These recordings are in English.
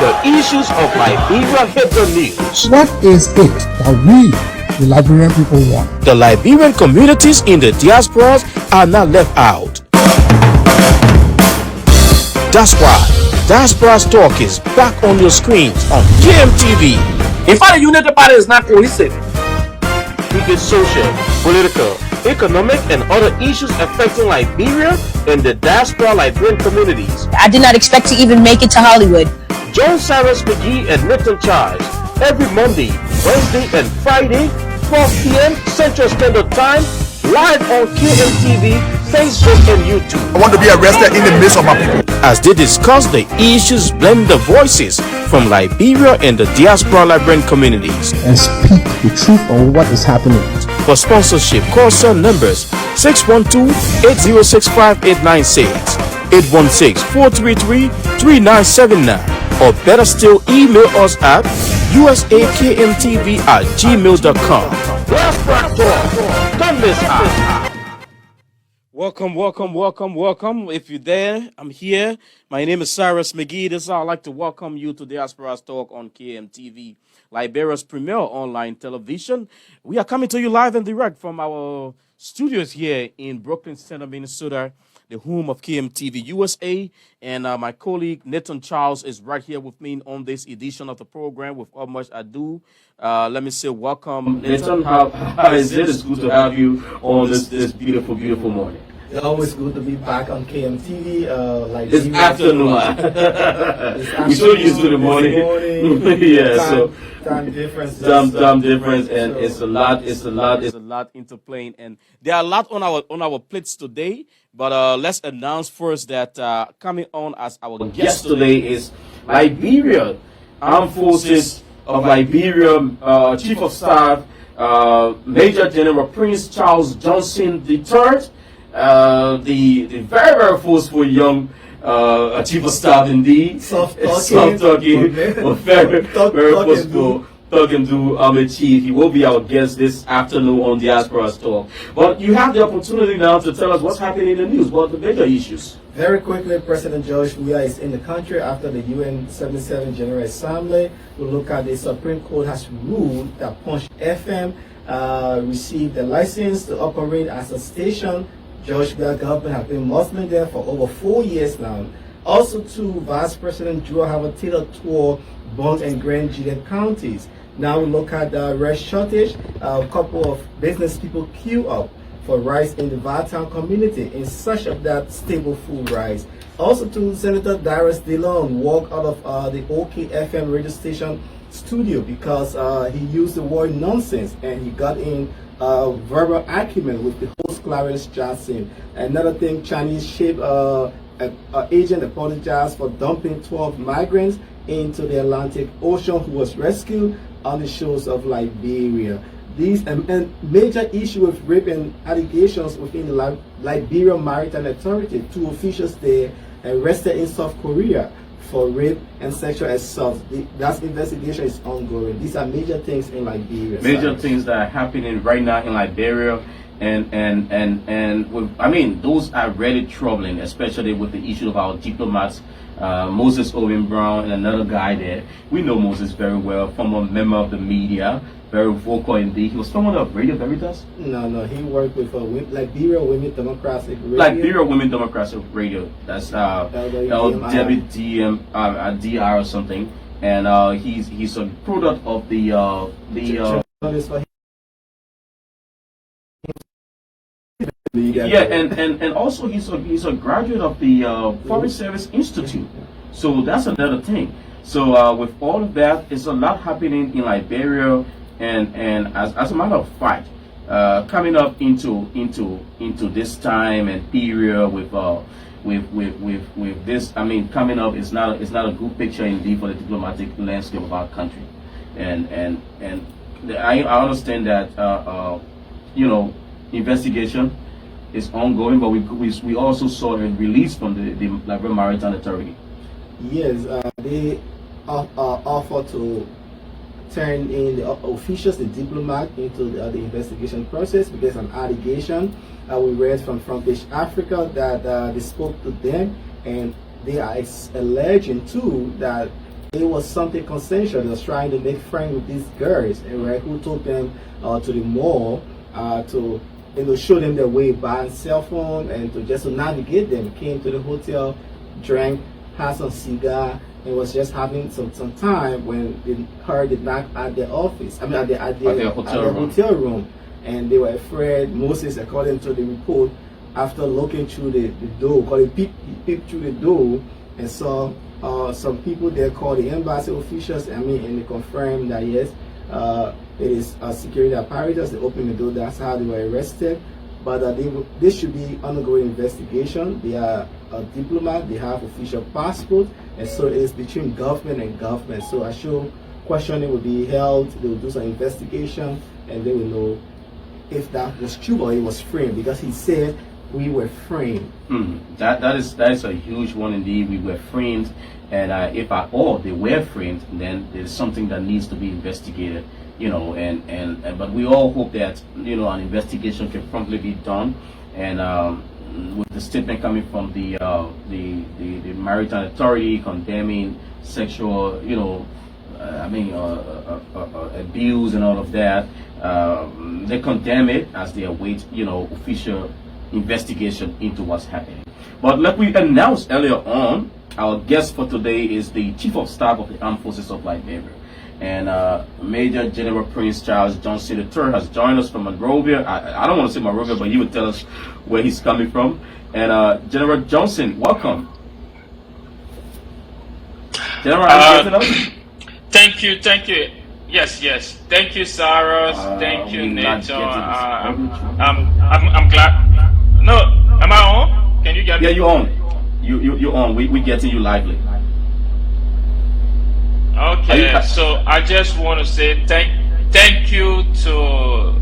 the issues of Liberia hit the news. What is it that we, the Liberian people, want? The Liberian communities in the diasporas are not left out. That's why Diaspora's Talk is back on your screens on KMTV. In fact, the United Party is not cohesive. It is social, political, economic, and other issues affecting Liberia and the diaspora Liberian communities. I did not expect to even make it to Hollywood. Join Cyrus McGee and Nathan Charles every Monday, Wednesday, and Friday, 12 p.m. Central Standard Time, live on KMTV, Facebook, and YouTube. I want to be arrested in the midst of my people. As they discuss the issues, blend the voices from Liberia and the diaspora Liberian communities. And speak the truth of what is happening. For sponsorship, call cell numbers 612-8065-896, 816-433-3979, or better still, email us at usakmtv@gmail.com. Diaspora Talk. Don't miss out. Welcome. If you're there, I'm here. My name is Cyrus McGee. This is how I'd like to welcome you to Diaspora's Talk on KMTV, Liberia's premier online television. We are coming to you live and direct from our studios here in Brooklyn Center, Minnesota, the home of KMTV USA. And my colleague Nathan Charles is right here with me on this edition of the program. Without much ado, let me say welcome. Nathan, how is it? It's good to have you on this beautiful morning. It's always good to be back on KMTV. This afternoon. We so used to the morning. Yeah, time difference. Time difference, and it's a lot interplaying, and there are a lot on our plates today. But let's announce first that coming on as our guest today is Liberia Armed Forces of Liberia Chief of Staff Major General Prince Charles Johnson III. The very forceful young Chief of Staff indeed. Soft talking, but very forceful. Talking to Chief. He will be our guest this afternoon on Diaspora's Talk. But you have the opportunity now to tell us what's happening in the news, what the major issues. Very quickly, President George Weah is in the country after the UN 77 General Assembly. We look at the Supreme Court has ruled that Punch FM received a license to operate as a station. George Weah government has been Muslim there for over 4 years now. Also, Vice President Joe have a tailored tour Bond and Grand Juliet counties. Now we look at the rice shortage. A couple of business people queue up for rice in the Valtown community in search of that stable food rice. Also, Senator Darius Dillon walked out of the OKFM radio station studio because he used the word nonsense and he got in verbal argument with the host Clarence Johnson. Another thing, Chinese ship agent apologized for dumping 12 migrants into the Atlantic Ocean who was rescued on the shores of Liberia. These and major issue with rape and allegations within the Liberia Maritime Authority. 2 officials there arrested in South Korea for rape and sexual assault. That investigation is ongoing. These are major things in Liberia. Major things that are happening right now in Liberia. And those are really troubling, especially with the issue of our diplomats, Moses Owen Brown and another guy there. We know Moses very well, former member of the media, very vocal indeed. He was former of Radio Veritas. No, he worked with Liberia Women Democratic Radio. Liberia Women Democratic Radio. That's LWDR or something. And he's a product of the and also he's a graduate of the Foreign Service Institute, so that's another thing. So with all of that, it's a lot happening in Liberia, and as a matter of fact, coming up into this time and period with this, coming up is not a good picture indeed for the diplomatic landscape of our country, and I understand that investigation is ongoing, but we also saw a release from the Liberia Maritime Authority. Yes, they offered to turn in the officials, the diplomat, into the investigation process because an allegation we read from Front Page Africa that they spoke to them and they are alleging too that it was something consensual. They was trying to make friends with these girls, and right, who took them to the mall to show them their way, buy a cell phone, and to navigate them. Came to the hotel, drank, had some cigar, and was just having some time when they heard the knock at their office. I mean, at the hotel room, and they were afraid. Moses, according to the report, after looking through the door, peeped through the door and saw some people there called the embassy officials. I mean, and they confirmed that yes, it is security apparatus. They opened the door. That's how they were arrested. But this should be undergoing investigation. They are a diplomat. They have official passport, and so it is between government and government. So I sure questioning will be held. They will do some investigation, and they will know if that was true or it was framed, because he said we were framed. That is a huge one indeed. We were framed, and if at all they were framed, then there's something that needs to be investigated. But we all hope that an investigation can promptly be done, and with the statement coming from the Maritime Authority condemning sexual, abuse and all of that, they condemn it as they await, official investigation into what's happening. But like we announced earlier on, our guest for today is the Chief of Staff of the Armed Forces of Liberia. And Major General Prince Charles Johnson III has joined us from Monrovia. I don't want to say Monrovia, but he would tell us where he's coming from. And General Johnson, welcome. General, are you getting us? Thank you. Yes. Thank you, Cyrus. Thank you, Nathan. I'm glad. No, am I on? Can you get me? Yeah, you're on. You're on. We getting you lively. Okay, so I just want to say thank you to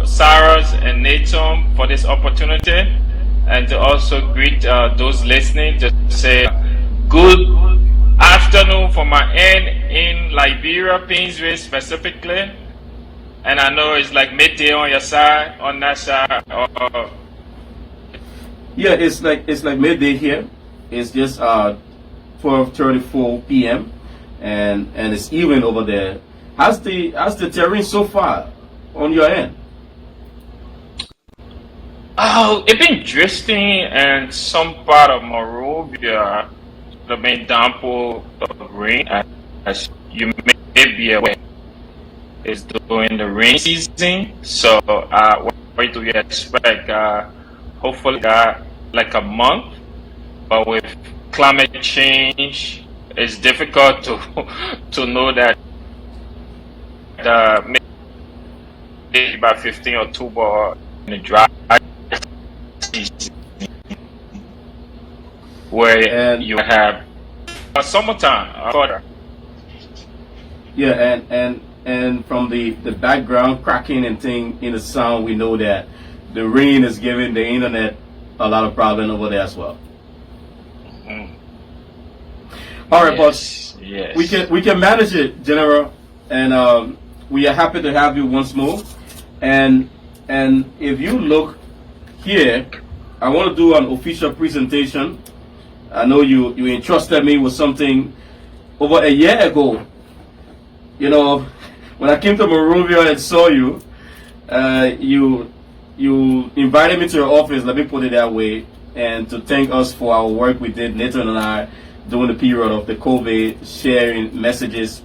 Cyrus and Nathan for this opportunity, and to also greet those listening. To say good afternoon from my end in Liberia, Painesville specifically, and I know it's like midday on your side, on that side. Yeah, it's like midday here. It's just 12:34 p.m. and it's even over there. How's the terrain so far on your end? Oh, it's been drifting, and some part of Monrovia, the main downpour of rain, as you may be aware, is during the rain season. So, what do you expect? Hopefully, like a month, but with climate change, it's difficult to know that maybe by 15 October in the dry season, where you have a summertime further. Yeah, and from the background cracking and thing in the sound, we know that the rain is giving the internet a lot of problem over there as well. All right, yes, but we can manage it, General, and we are happy to have you once more. And if you look here, I want to do an official presentation. I know you entrusted me with something over a year ago. When I came to Monrovia and saw you, you invited me to your office. Let me put it that way, and to thank us for our work we did, Nathan and I, during the period of the COVID, sharing messages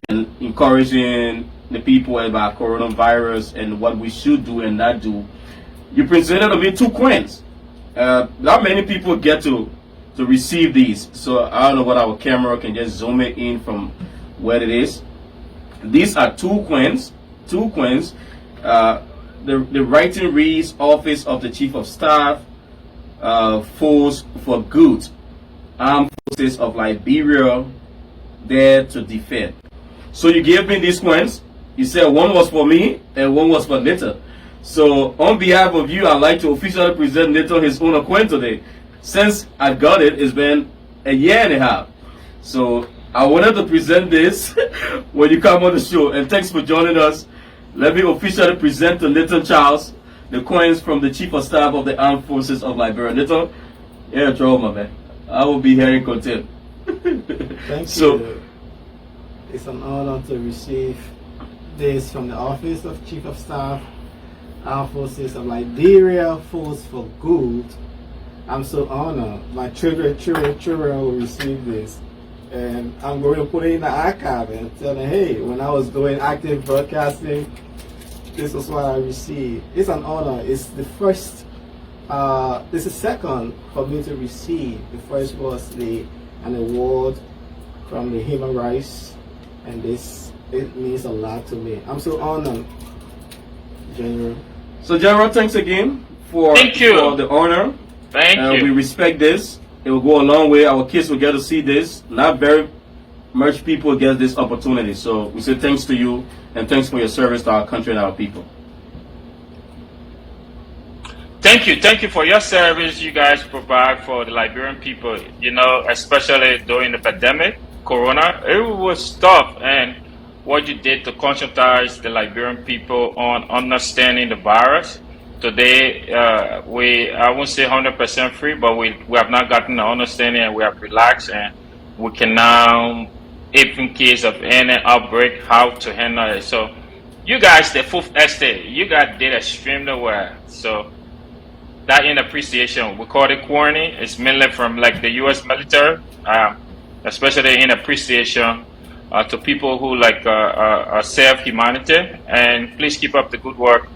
and encouraging the people about coronavirus and what we should do and not do. You presented to me 2 coins. Not many people get to receive these, so I don't know what our camera can just zoom it in from where it is. These are 2 coins. 2 coins. The writing reads Office of the Chief of Staff, Force for Good, Armed Forces of Liberia, there to defend. So you gave me these coins. You said one was for me and one was for Nathan. So on behalf of you, I'd like to officially present Nathan his own coin today. Since I got it, it's been a year and a half. So I wanted to present this when you come on the show. And thanks for joining us. Let me officially present to Nathan Charles the coins from the Chief of Staff of the Armed Forces of Liberia. Nathan, yeah, trouble, my man. I will be here in contempt. Thank So, you. It's an honor to receive this from the Office of Chief of Staff, Armed Forces of Liberia, Force for Good. I'm so honored. My children will receive this. And I'm going to put it in the archive and tell them, hey, when I was doing active broadcasting, this was what I received. It's an honor. It's the first, this is second for me to receive. The first was an award from the Human Rights, and it means a lot to me. I'm so honored, General. So, General, thanks again for the honor. Thank you. We respect this. It will go a long way. Our kids will get to see this. Not very much people get this opportunity. So we say thanks to you and thanks for your service to our country and our people. Thank you for your service you guys provide for the Liberian people, you know, especially during the pandemic, Corona. It was tough, and what you did to conscientize the Liberian people on understanding the virus. Today, I won't say 100% free, but we have not gotten the understanding, and we have relaxed, and we can now, if in case of any outbreak, how to handle it. So you guys, the Fifth Estate, you guys did extremely well. So that in appreciation, we call it quarantine. It's mainly from like the U.S. military, especially in appreciation to people who like serve humanity. And please keep up the good work.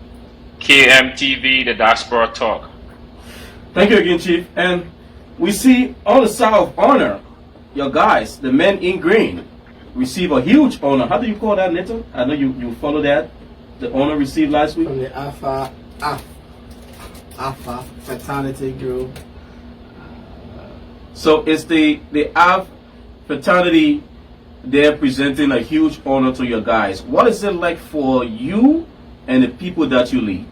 KMTV, the Diaspora Talk. Thank you again, Chief. And we see on the side of honor, your guys, the men in green, receive a huge honor. How do you call that, Nathan? I know you follow that. The honor received last week. From the Alpha fraternity group. So it's the AF fraternity. They're presenting a huge honor to your guys. What is it like for you and the people that you lead?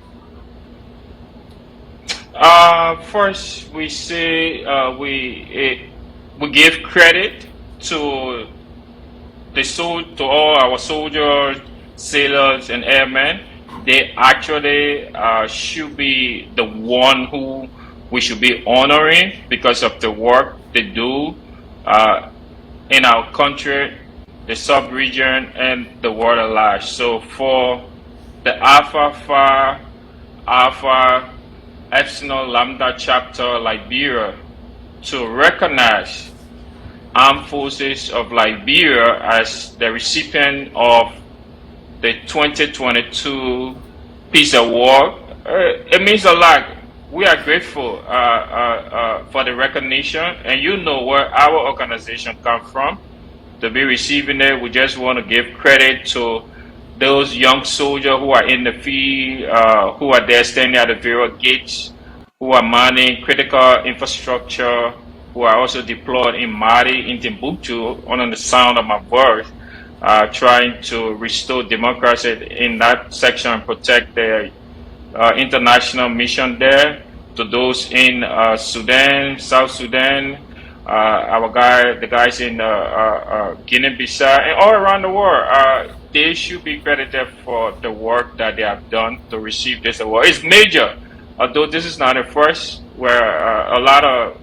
First, we say we give credit to all our soldiers, sailors, and airmen. They actually should be the one who we should be honoring because of the work they do in our country, the sub-region, and the world at large. So for the Alpha Epsilon Lambda Chapter Liberia to recognize Armed Forces of Liberia as the recipient of the 2022 Peace Award, it means a lot. We are grateful for the recognition, and you know where our organization comes from to be receiving it. We just want to give credit to those young soldiers who are in the field, who are there standing at the various gates, who are manning critical infrastructure, who are also deployed in Mali, in Timbuktu, under the sound of my voice, trying to restore democracy in that section and protect the international mission there. To those in Sudan, South Sudan, the guys in Guinea-Bissau, and all around the world, they should be credited for the work that they have done to receive this award. It's major, although this is not the first where a lot of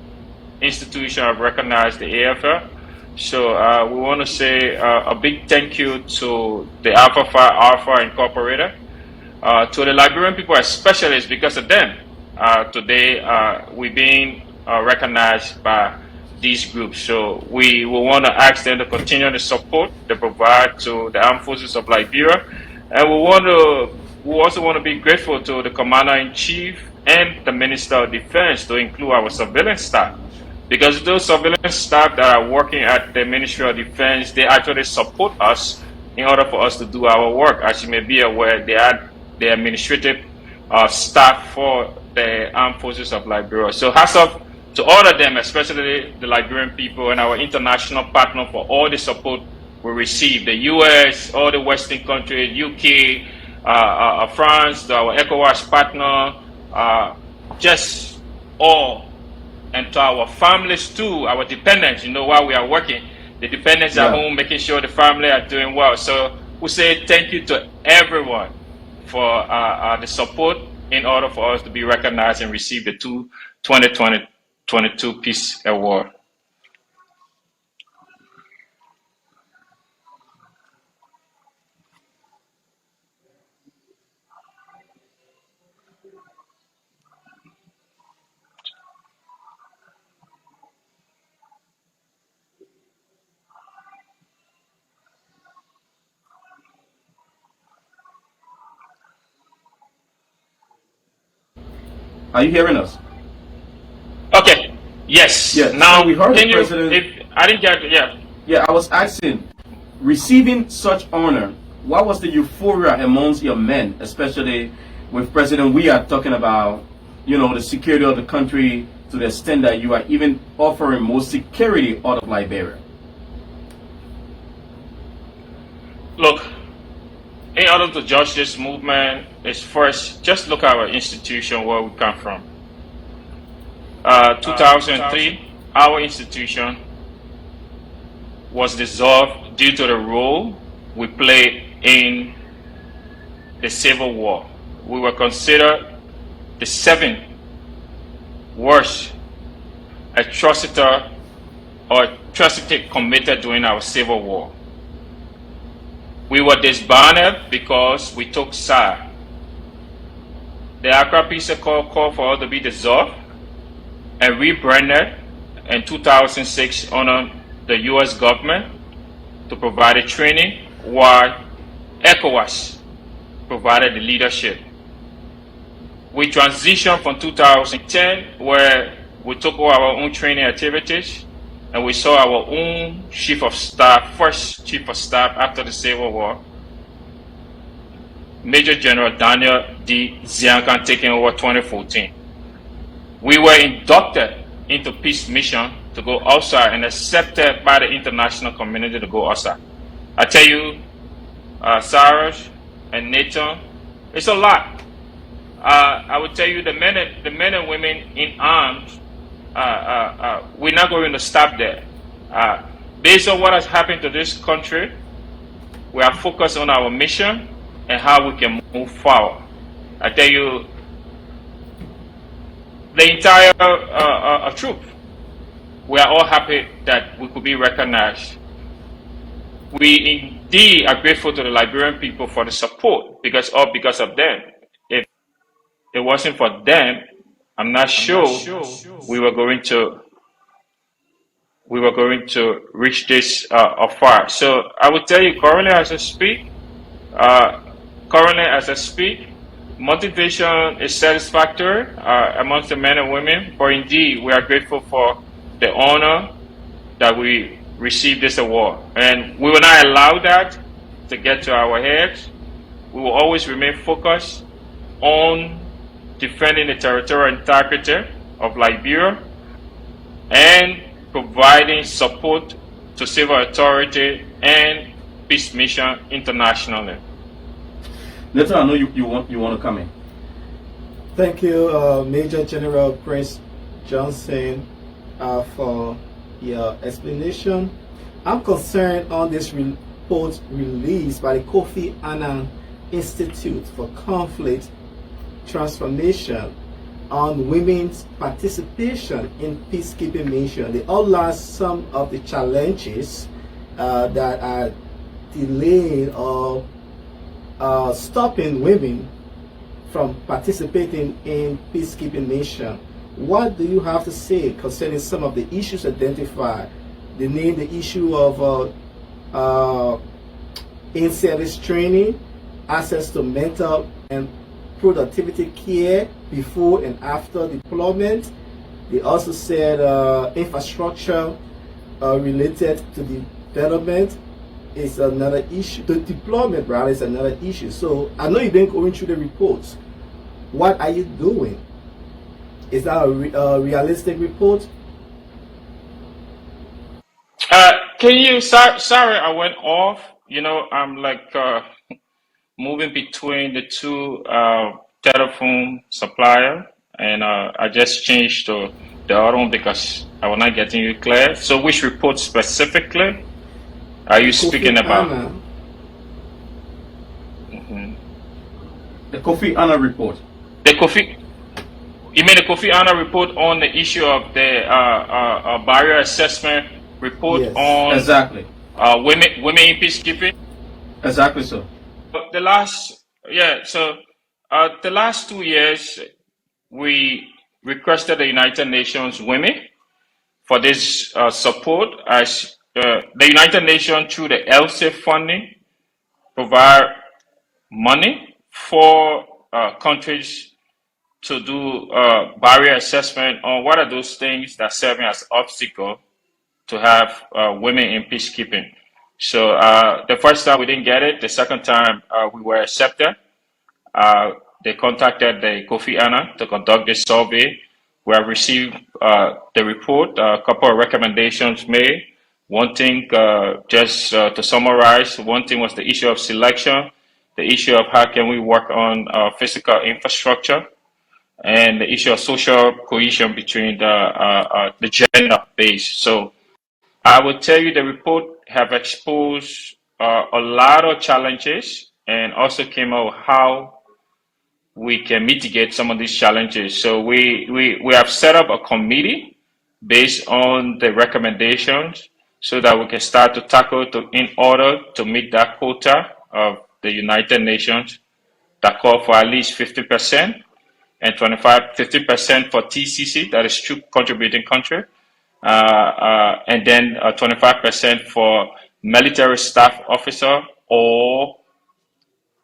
institutions have recognized the AFL. So we want to say a big thank you to the Alpha Incorporated, to the Liberian people especially. It's because of them. Today we're being recognized by these groups. So we will want to ask them to continue the support they provide to the Armed Forces of Liberia. And we also want to be grateful to the Commander-in-Chief and the Minister of Defense, to include our surveillance staff. Because those surveillance staff that are working at the Ministry of Defense, they actually support us in order for us to do our work. As you may be aware, they are the administrative staff for the Armed Forces of Liberia. So hats off to all of them, especially the Liberian people and our international partner, for all the support we receive. The US, all the Western countries, UK, France, our ECOWAS partner, just all. And to our families too, our dependents, while we are working, the dependents at home, making sure the family are doing well. So we say thank you to everyone for the support in order for us to be recognized and receive the 2022 Peace Award. Are you hearing us? Okay. Yes. Yeah. Now, So we heard the can you? president. If I didn't get, yeah. Yeah, I was asking, receiving such honor, what was the euphoria amongst your men, especially with President? We are talking about, the security of the country to the extent that you are even offering more security out of Liberia. Look, in order to judge this movement, is first just look at our institution where we come from. 2003, our institution was dissolved due to the role we played in the Civil War. We were considered the seventh worst atrocity committed during our Civil War. We were disbanded because we took side. The Accra Peace Accord called for us to be dissolved and rebranded in 2006 under the U.S. government to provide a training, while ECOWAS provided the leadership. We transitioned from 2010, where we took over our own training activities, and we saw our own chief of staff, first chief of staff after the Civil War, Major General Daniel D. Ziankan, taking over 2014. We were inducted into peace mission to go outside and accepted by the international community to go outside. I tell you, Cyrus and Nathan, it's a lot. I would tell you the men and women in arms, we're not going to stop there. Based on what has happened to this country, we are focused on our mission and how we can move forward. I tell you, the entire troop, we are all happy that we could be recognized. We indeed are grateful to the Liberian people for the support, because of them. If it wasn't for them, I'm not sure we were going to reach this far. So I would tell you, currently as I speak, motivation is satisfactory amongst the men and women. But indeed, we are grateful for the honor that we received this award, and we will not allow that to get to our heads. We will always remain focused on defending the territorial integrity of Liberia and providing support to civil authority and peace mission internationally. Later, I know you want to come in. Thank you, Major General Prince Johnson, for your explanation. I'm concerned on this report released by the Kofi Annan Institute for Conflict Transformation on women's participation in peacekeeping mission. They outline some of the challenges that are delaying or stopping women from participating in peacekeeping mission. What do you have to say concerning some of the issues identified? They name the issue of in-service training, access to mental and productivity care before and after deployment. They also said infrastructure related to development is another issue. The deployment rather is another issue. So I know you've been going through the reports. What are you doing? Is that a realistic report? Can you? Sorry, I went off. I'm like moving between the two telephone supplier, and I just changed to the other one because I was not getting you clear. So, which report specifically are you speaking about? The Kofi Annan report. You mean the Kofi Annan report on the issue of the barrier assessment report? Yes. On exactly women in peacekeeping? Exactly so. The last 2 years, we requested the United Nations women for this support, as the United Nations through the LC funding provide money for countries to do barrier assessment on what are those things that serving as obstacle to have women in peacekeeping. So the first time we didn't get it. The second time we were accepted. They contacted the Kofi Annan to conduct this survey. We have received the report, a couple of recommendations made. One thing, just to summarize, one thing was the issue of selection, the issue of how can we work on physical infrastructure, and the issue of social cohesion between the gender base. So I will tell you the report have exposed a lot of challenges and also came out how we can mitigate some of these challenges. So we have set up a committee based on the recommendations so that we can start to tackle in order to meet that quota of the United Nations that call for at least 50% and 50% for TCC, that is true contributing country, and then 25% for military staff officer or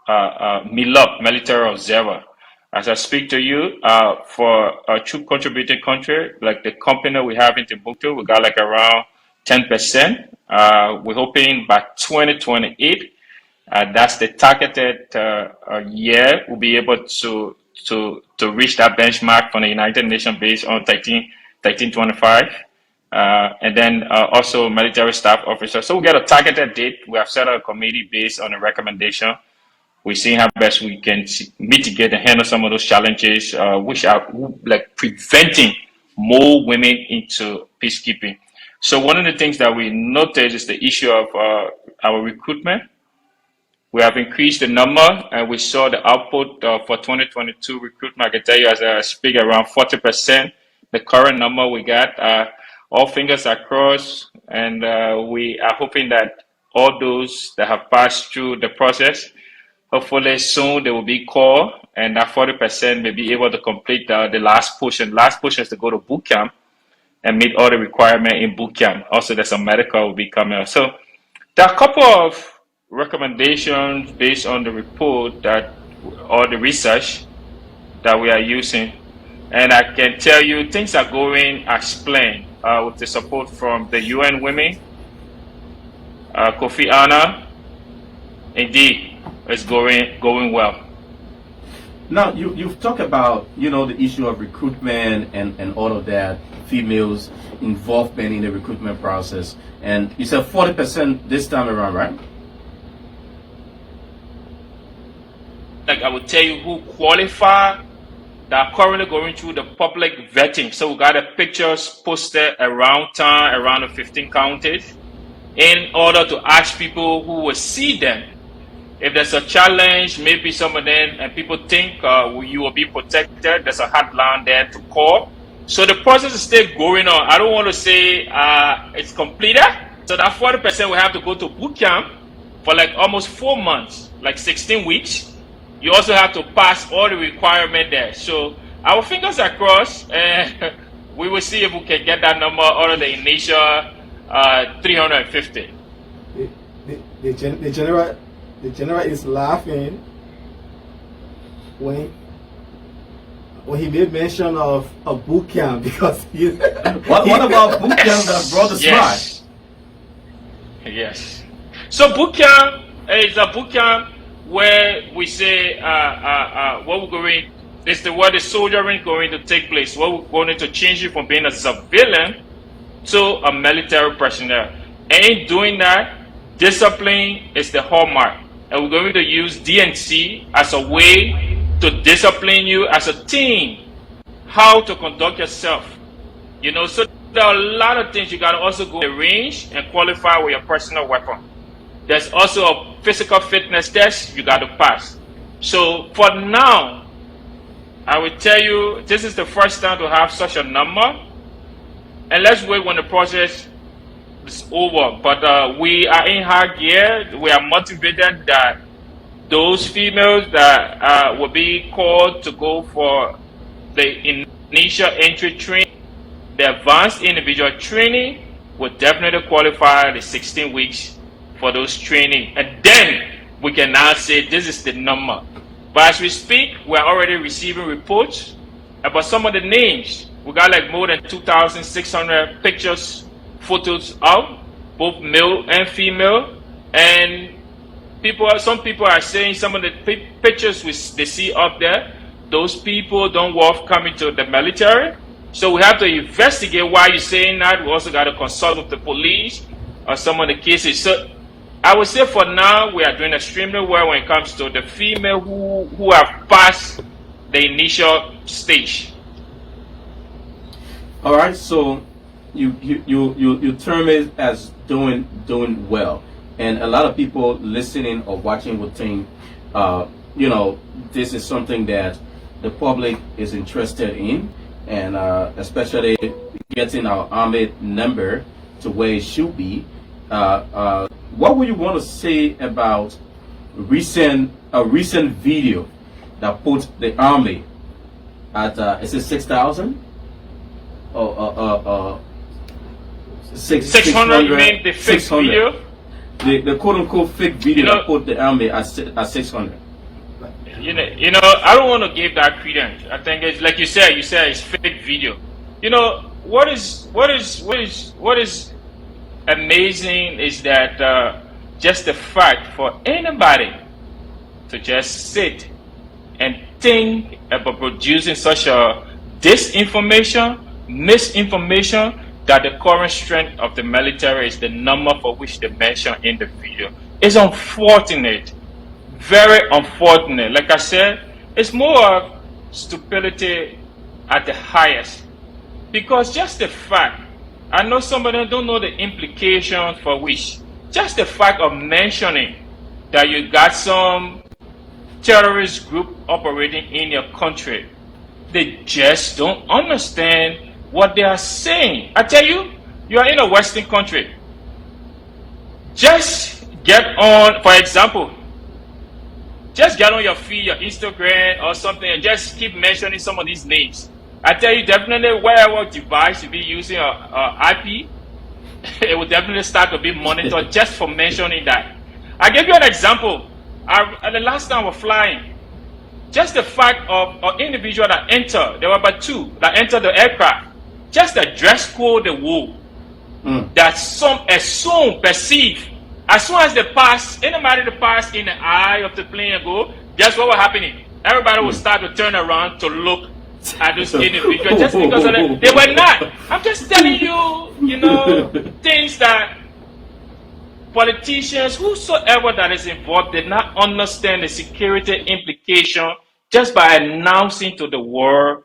MILOP, military observer. As I speak to you, for a true contributing country, like the company we have in Timbuktu, we got like around 10%. We're hoping by 2028, that's the targeted year, we'll be able to reach that benchmark from the United Nations based on 1325. And then also military staff officers. So we get a targeted date. We have set up a committee based on a recommendation. We're seeing how best we can mitigate and handle some of those challenges, which are like preventing more women into peacekeeping. So one of the things that we noticed is the issue of our recruitment. We have increased the number, and we saw the output for 2022 recruitment. I can tell you as I speak, around 40%. The current number we got, all fingers are crossed, and we are hoping that all those that have passed through the process, hopefully soon they will be called, and that 40% may be able to complete the last portion. Last portion is to go to boot camp and meet all the requirements in boot camp. Also, there's some medical will be coming up. So there are a couple of recommendations based on the report that, or the research that we are using. And I can tell you things are going as planned with the support from the UN Women, Kofi Annan. Indeed, it's going well. Now, you've talked about, the issue of recruitment and all of that, females' involvement in the recruitment process. And you said 40% this time around, right? Like I will tell you who qualify, that are currently going through the public vetting. So we got the pictures posted around town, around the 15 counties, in order to ask people who will see them. If there's a challenge, maybe some of them, and people think you will be protected, there's a hotline there to call. So the process is still going on. I don't want to say it's completed. So that 40% will have to go to boot camp for like almost 4 months, like 16 weeks. You also have to pass all the requirements there. So our fingers are crossed, and we will see if we can get that number out of the initial 350. The general is laughing when he made mention of a boot camp because he. What about boot camp that brought the yes. Yes. So boot camp is a boot camp where we say what we're going. It's where the soldiering going to take place. What we're going to change it from being a civilian to a military personnel. And in doing that, discipline is the hallmark. And we're going to use DNC as a way to discipline you as a team, how to conduct yourself. So there are a lot of things. You got to also go to the range and qualify with your personal weapon. There's also a physical fitness test you got to pass. So for now, I will tell you, this is the first time to have such a number. And let's wait when the process is over. But we are in high gear. We are motivated that those females that will be called to go for the initial entry training, the advanced individual training, will definitely qualify the 16 weeks for those training. And then we can now say this is the number. But as we speak, we're already receiving reports about some of the names. We got like more than 2,600 pictures, photos out, both male and female. And some people are saying some of the pictures they see up there, those people don't worth coming to the military. So we have to investigate why you're saying that. We also got to consult with the police on some of the cases. So I would say for now, we are doing extremely well when it comes to the female who have passed the initial stage. All right, so you term it as doing well, and a lot of people listening or watching would think, this is something that the public is interested in, and especially getting our army number to where it should be. What would you want to say about a recent video that put the army at is it 6,000? 600, you mean the fake video? The quote unquote fake video that put the army at 600. I don't want to give that credence. I think it's like you said it's fake video. What is amazing is that just the fact for anybody to just sit and think about producing such a disinformation, misinformation, that the current strength of the military is the number for which they mention in the video. It's unfortunate, very unfortunate. Like I said, it's more of stupidity at the highest. Because just the fact, I know some of them don't know the implications for which, just the fact of mentioning that you got some terrorist group operating in your country, they just don't understand what they are saying. I tell you, you are in a Western country. Just get on, for example, just get on your feed, your Instagram or something, and just keep mentioning some of these names. I tell you, definitely, wherever device you be using IP, it will definitely start to be monitored just for mentioning that. I give you an example. The last time I was flying, just the fact of an individual that entered, there were about two that entered the aircraft. Just the dress code, the wall, that some assume, perceive, as soon as they pass, anybody that pass in the eye of the plane and go, guess what was happening? Everybody will start to turn around to look at those individuals just because of that. They were not. I'm just telling you, things that politicians, whosoever that is involved, did not understand the security implication just by announcing to the world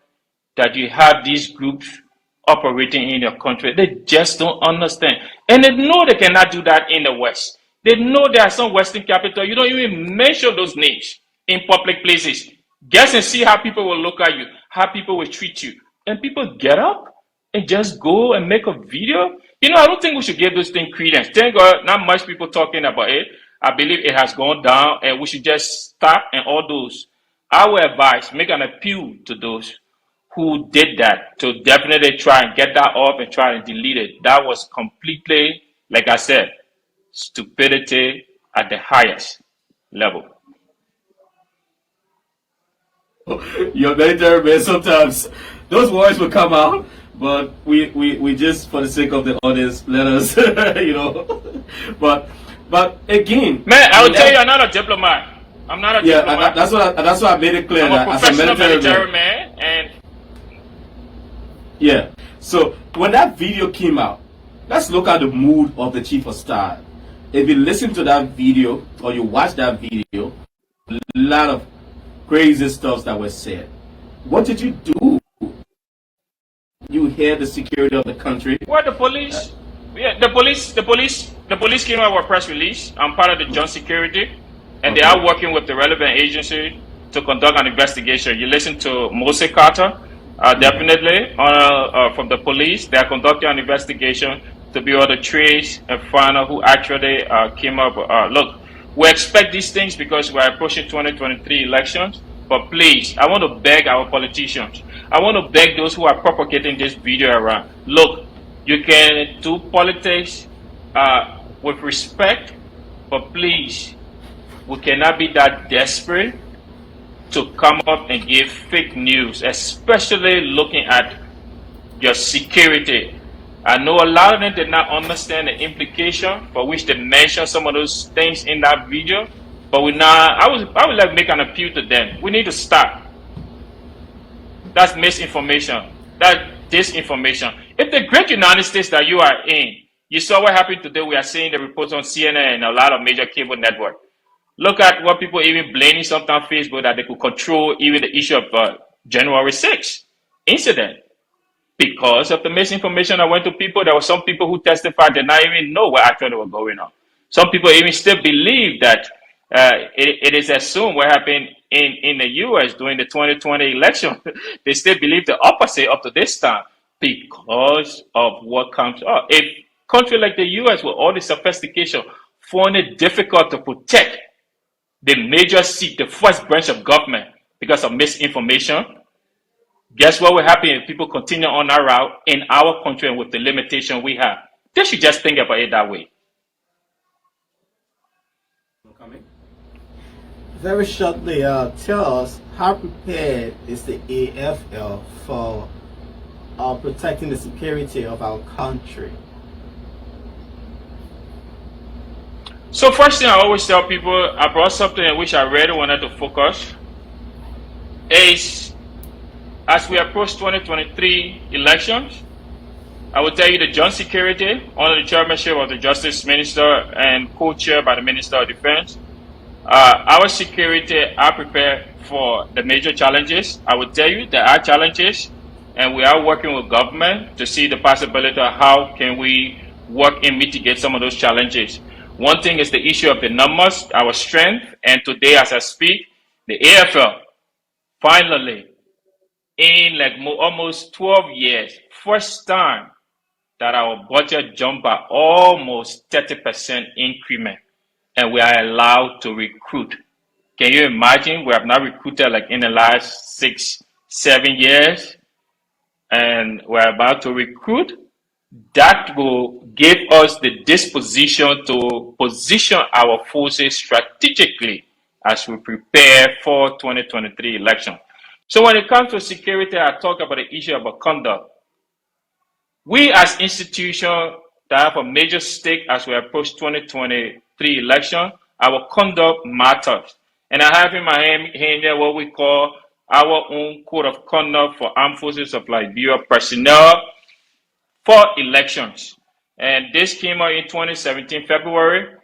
that you have these groups operating in your country. They just don't understand. And they know they cannot do that in the West. They know there are some Western capital. You don't even mention those names in public places. Guess and see how people will look at you, how people will treat you. And people get up and just go and make a video. I don't think we should give those things credence. Thank God, not much people talking about it. I believe it has gone down and we should just stop and all those. I would advise, make an appeal to those who did that to definitely try and get that off and try and delete it. That was completely, like I said, stupidity at the highest level. Your military man, sometimes those words will come out, but we just, for the sake of the audience, let us, But again, man, I will tell you, I'm not a diplomat. I'm not a diplomat. That's why I made it clear. I'm a professional military man, and yeah. So when that video came out, let's look at the mood of the chief of staff. If you listen to that video or you watch that video, a lot of crazy stuff that was said. What did you do? You hear the security of the country. Well, the police came out with a press release. I'm part of the joint security, and they are working with the relevant agency to conduct an investigation. You listen to Mose Carter. Definitely, from the police, they are conducting an investigation to be able to trace and find out who actually came up. Look, we expect these things because we are approaching 2023 elections. But please, I want to beg our politicians. I want to beg those who are propagating this video around. Look, you can do politics with respect, but please, we cannot be that desperate to come up and give fake news, especially looking at your security. I know a lot of them did not understand the implication for which they mentioned some of those things in that video. But I would like to make an appeal to them. We need to stop. That's misinformation. That's disinformation. If the great United States that you are in, you saw what happened today, we are seeing the reports on CNN and a lot of major cable networks. Look at what people even blaming something on Facebook that they could control even the issue of January 6th incident. Because of the misinformation that went to people, there were some people who testified did not even know what actually was going on. Some people even still believe that it is assumed what happened in the U.S. during the 2020 election. They still believe the opposite up to this time because of what comes up. A country like the U.S. with all the sophistication find it difficult to protect the major seat, the first branch of government, because of misinformation. Guess what will happen if people continue on that route in our country and with the limitation we have? They should just think about it that way. Very shortly, tell us how prepared is the AFL for protecting the security of our country? So first thing I always tell people, I brought something in which I really wanted to focus, is as we approach 2023 elections, I will tell you the joint security under the chairmanship of the Justice Minister and co-chaired by the Minister of Defense. Our security are prepared for the major challenges. I will tell you there are challenges, and we are working with government to see the possibility of how can we work and mitigate some of those challenges. One thing is the issue of the numbers, our strength, and today as I speak, the AFL, finally, in like almost 12 years, first time that our budget jumped by almost 30% increment, and we are allowed to recruit. Can you imagine? We have not recruited like in the last 6-7 years, and we're about to recruit. That will give us the disposition to position our forces strategically as we prepare for 2023 election. So when it comes to security, I talk about the issue about conduct. We as institutions that have a major stake as we approach 2023 election, our conduct matters. And I have in my hand here what we call our own code of conduct for armed forces of Liberia personnel for elections. And this came out in 2017, February.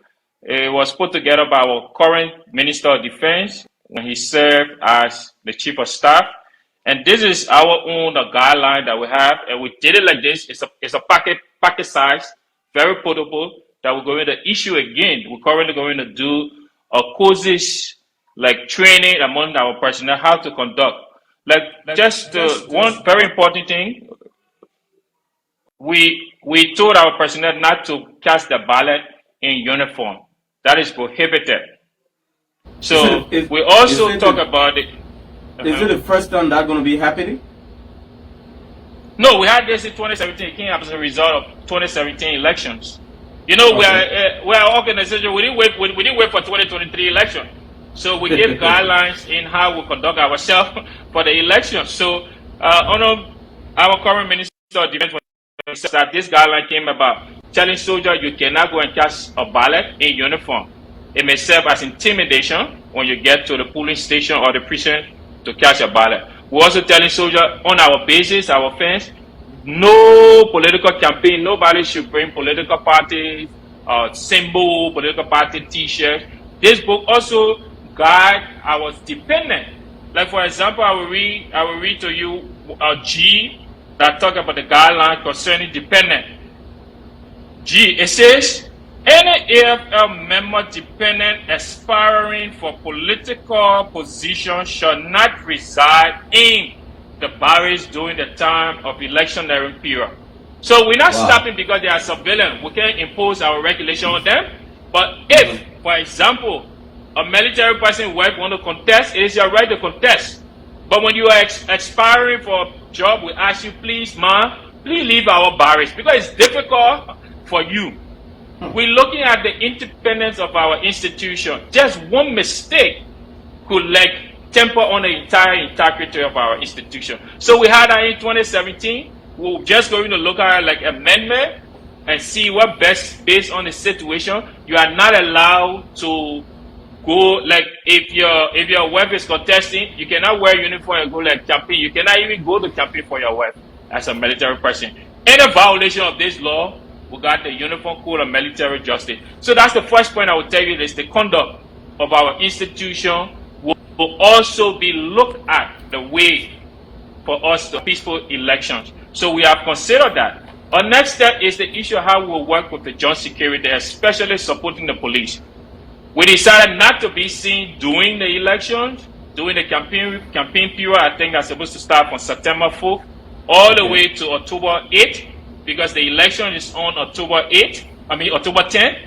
It was put together by our current Minister of Defense when he served as the Chief of Staff. And this is our own guideline that we have. And we did it like this. It's a packet size, very portable, that we're going to issue again. We're currently going to do a courses like training among our personnel, how to conduct. One very important thing, we told our personnel not to cast the ballot in uniform. That is prohibited. So we also talk about it. Is it the first time that's going to be happening? No, we had this in 2017. It came as a result of 2017 elections. You know, okay. we're an organization. We didn't wait for 2023 election. So we give guidelines in how we conduct ourselves for the election. So our current Minister of Defense, that this guideline came about telling soldiers you cannot go and cast a ballot in uniform. It may serve as intimidation when you get to the polling station or the precinct to cast a ballot. We're also telling soldiers on our bases, our fence, no political campaign. Nobody should bring political party symbol, political party T-shirts. This book also guide our dependent. Like for example, I will read to you a G that talk about the guideline concerning dependent. G, it says, any AFL member dependent aspiring for political position shall not reside in the barracks during the time of electionary period. So we're not stopping because they are civilian. We can't impose our regulation on them. But if, for example, a military person want to contest, it is your right to contest. But when you are expiring for a job, we ask you, please leave our barracks because it's difficult for you. We're looking at the independence of our institution. Just one mistake could temper on the entire integrity of our institution. So we had that in 2017. We're just going to look at like amendment and see what best based on the situation. You are not allowed to go like if your wife is contesting, you cannot wear uniform and go like campaign. You cannot even go to campaign for your wife as a military person. Any violation of this law, we got the Uniform Code of Military Justice. So that's the first point I will tell you is the conduct of our institution will also be looked at the way for us to peaceful elections. So we have considered that. Our next step is the issue of how we will work with the joint security, especially supporting the police. We decided not to be seen during the elections, during the campaign period. I think that's supposed to start from September 4th all the way to October 8th, because the election is on October 10th.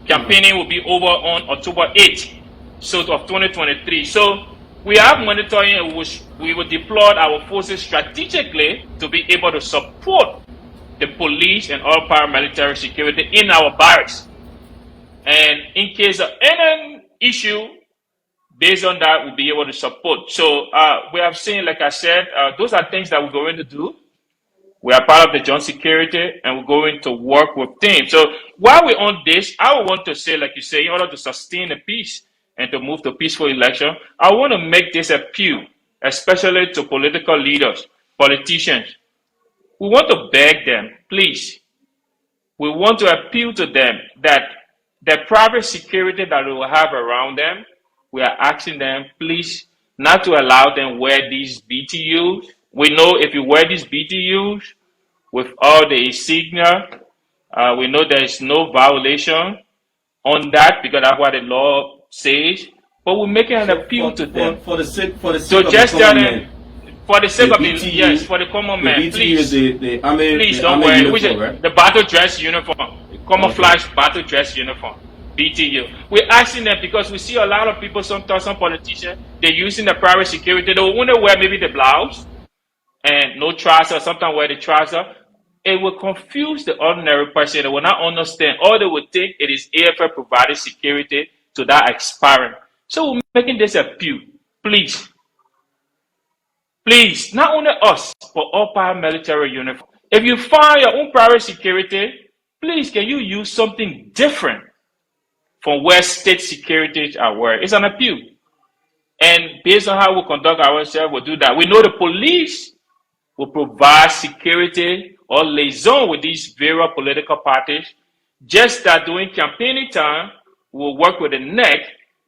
Campaigning will be over on October 8th, so of 2023. So we are monitoring and we will deploy our forces strategically to be able to support the police and all paramilitary security in our barracks. And in case of any issue, based on that, we'll be able to support. So we have seen, like I said, those are things that we're going to do. We are part of the joint security and we're going to work with teams. So while we're on this, I want to say, like you say, in order to sustain the peace and to move to peaceful election, I want to make this appeal, especially to political leaders, politicians. We want to beg them, please. We want to appeal to them that the private security that we will have around them, we are asking them, please, not to allow them wear these BTUs. We know if you wear these BTUs with all the insignia, we know there is no violation on that because that's what the law says. But we're making an appeal to them. For the sake So of just the tell common them, man, for the sake of the it, BTU, yes, for the common man, the BTU please. is the army, Please the don't army wear uniform, which is right? the battle dress uniform, camouflage battle dress uniform, BTU. We're asking them because we see a lot of people, sometimes some politicians, they're using the private security. They want to wear maybe the blouse and no trouser, sometimes wear the trouser. It will confuse the ordinary person. They will not understand. Or they will think it is AFL providing security to that expiring. So we're making this appeal. Please. Please, not only us, but all paramilitary uniform. If you find your own private security, please, can you use something different from where state securities are wearing? It's an appeal. And based on how we conduct ourselves, we'll do that. We know the police will provide security or liaison with these various political parties. Just that during campaigning time, we'll work with the NEC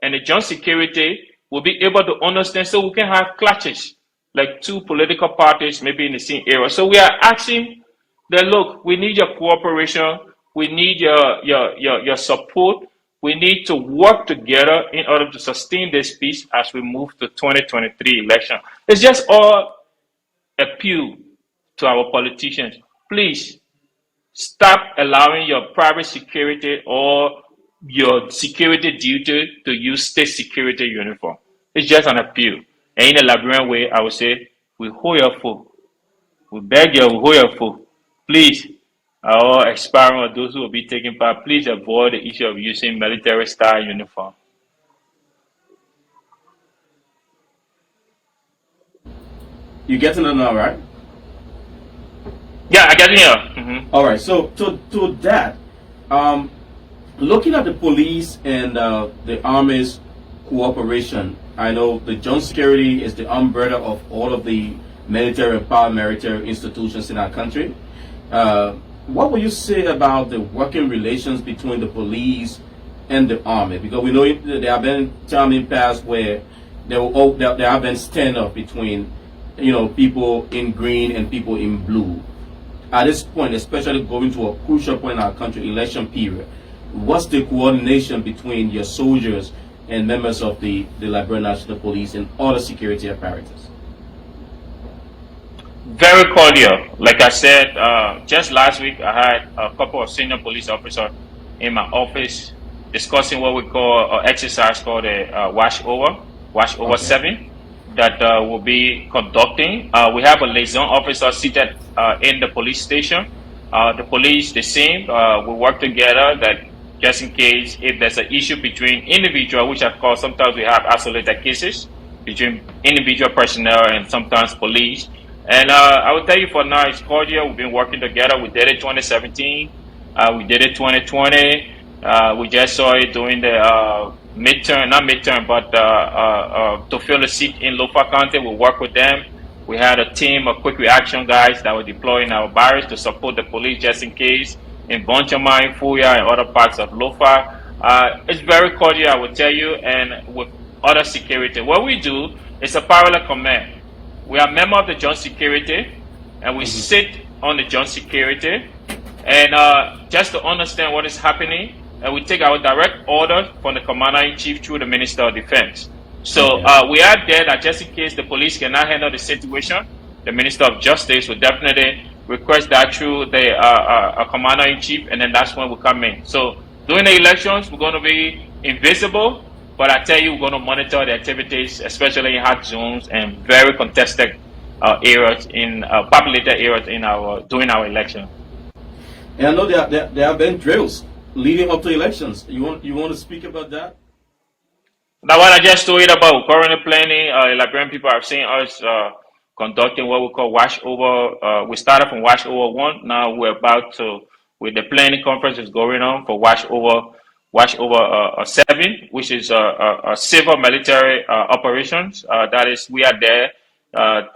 and the joint security will be able to understand so we can have clashes, like two political parties maybe in the same area. So we are asking that, look, we need your cooperation. We need your support. We need to work together in order to sustain this peace as we move to 2023 election. It's just all appeal to our politicians. Please stop allowing your private security or your security duty to use state security uniform. It's just an appeal. And in a Liberian way, I would say, we hold your foot. We beg you, we hold your foot. Please, our aspiring or those who will be taking part, please avoid the issue of using military style uniform. You getting it now, right? Yeah, I get it here. All right. So to that, looking at the police and the army's cooperation, I know the joint security is the umbrella of all of the military and paramilitary institutions in our country. What would you say about the working relations between the police and the army? Because we know there have been time in past where there have been standoff between, people in green and people in blue. At this point, especially going to a crucial point in our country, election period, what's the coordination between your soldiers and members of the Liberian National Police and other security apparatus? Very cordial. Like I said, just last week, I had a couple of senior police officers in my office discussing what we call an exercise called a Watch Over 7 that we'll be conducting. We have a liaison officer seated in the police station. The police, the same, we work together that just in case if there's an issue between individuals, which of course sometimes we have isolated cases, between individual personnel and sometimes police. And I will tell you for now, it's cordial. We've been working together. We did it 2017. We did it 2020. We just saw it during the midterm, not midterm, but to fill a seat in Lofa County. We work with them. We had a team of quick reaction guys that were deployed in our barracks to support the police just in case in Bonchama, in Fuya, and other parts of Lofa. It's very cordial, I will tell you, and with other security. What we do is a parallel command. We are member of the joint security, and we sit on the joint security, and just to understand what is happening, and we take our direct orders from the commander-in-chief through the minister of defense. So we are there that just in case the police cannot handle the situation, the minister of justice will definitely request that through the commander-in-chief, and then that's when we come in. So during the elections, we're going to be invisible, but I tell you, we're going to monitor the activities, especially in hot zones and very contested areas in populated areas in during our election. And I know there have been drills leading up to elections. You want to speak about that? Now, what I just told you about currently planning, Liberian people have seen us conducting what we call wash over. We started from wash over 1. Now we're about to, with the planning conference is going on for wash over 7, which is civil military operations. That is, we are there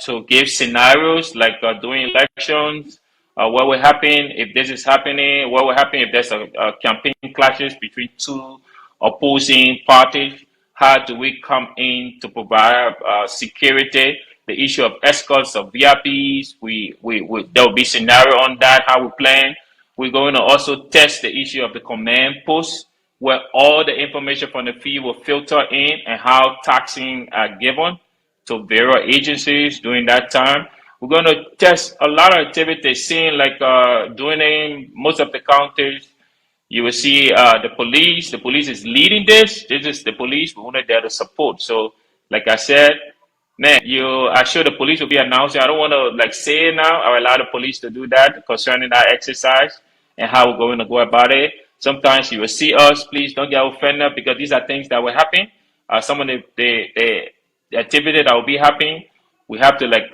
to give scenarios like during elections, what will happen if this is happening, what will happen if there's a campaign clashes between two opposing parties. How do we come in to provide security? The issue of escorts of VIPs, there will be scenario on that, how we plan. We're going to also test the issue of the command post, where all the information from the field will filter in and how taxing are given to various agencies during that time. We're going to test a lot of activities, seeing like doing most of the counties. You will see the police. The police is leading this. This is the police. We're only there to support. So, like I said, man, I'm sure the police will be announcing. I don't want to like say it now. I will allow the police to do that concerning that exercise and how we're going to go about it. Sometimes you will see us. Please don't get offended because these are things that will happen. Some of the activity that will be happening, we have to like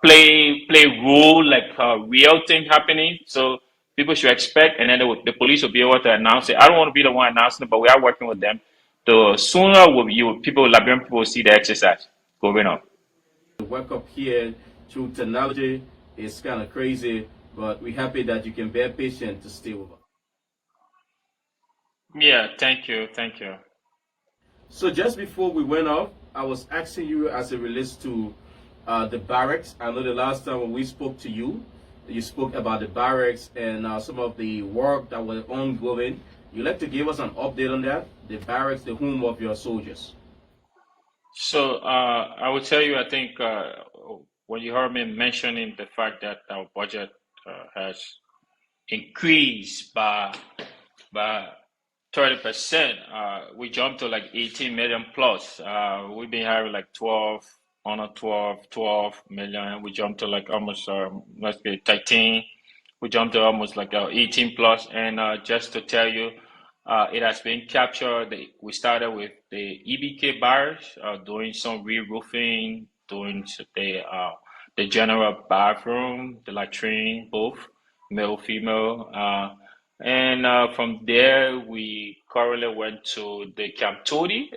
play role like real thing happening. So people should expect, and then the police will be able to announce it. I don't want to be the one announcing it, but we are working with them. So sooner Liberian people will see the exercise going on. The work up here through technology is kind of crazy, but we're happy that you can bear patient to stay with us. Yeah, thank you. So just before we went off, I was asking you as it relates to the barracks. I know the last time when we spoke to you, you spoke about the barracks and some of the work that was ongoing. You'd like to give us an update on that? The barracks, the home of your soldiers. So I will tell you, I think when you heard me mentioning the fact that our budget has increased by 30%, we jumped to like 18 million plus. We've been having like 12 million. We jumped to like almost, let's say 13. We jumped to almost like 18 plus. And just to tell you, it has been captured. We started with the EBK barracks, doing some re-roofing, doing the general bathroom, the latrine, both male, female. And from there, we currently went to the Camp Todi,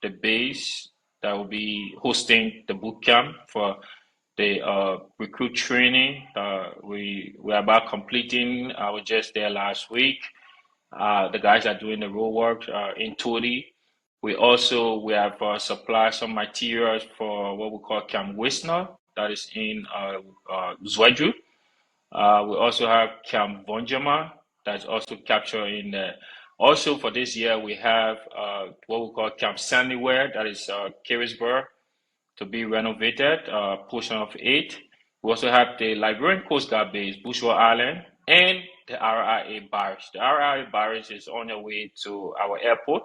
the base that will be hosting the boot camp for the recruit training. We are about completing. I was just there last week. The guys are doing the road work in Todi. We have supplied some materials for what we call Camp Wisner, that is in Zwedru. We also have Camp Bonjama, that's also captured in there. Also for this year, we have what we call Camp Sandyware, that is Carisburg, to be renovated, portion of it. We also have the Liberian Coast Guard base, Bushwa Island, and the RIA barracks. The RIA barracks is on your way to our airport.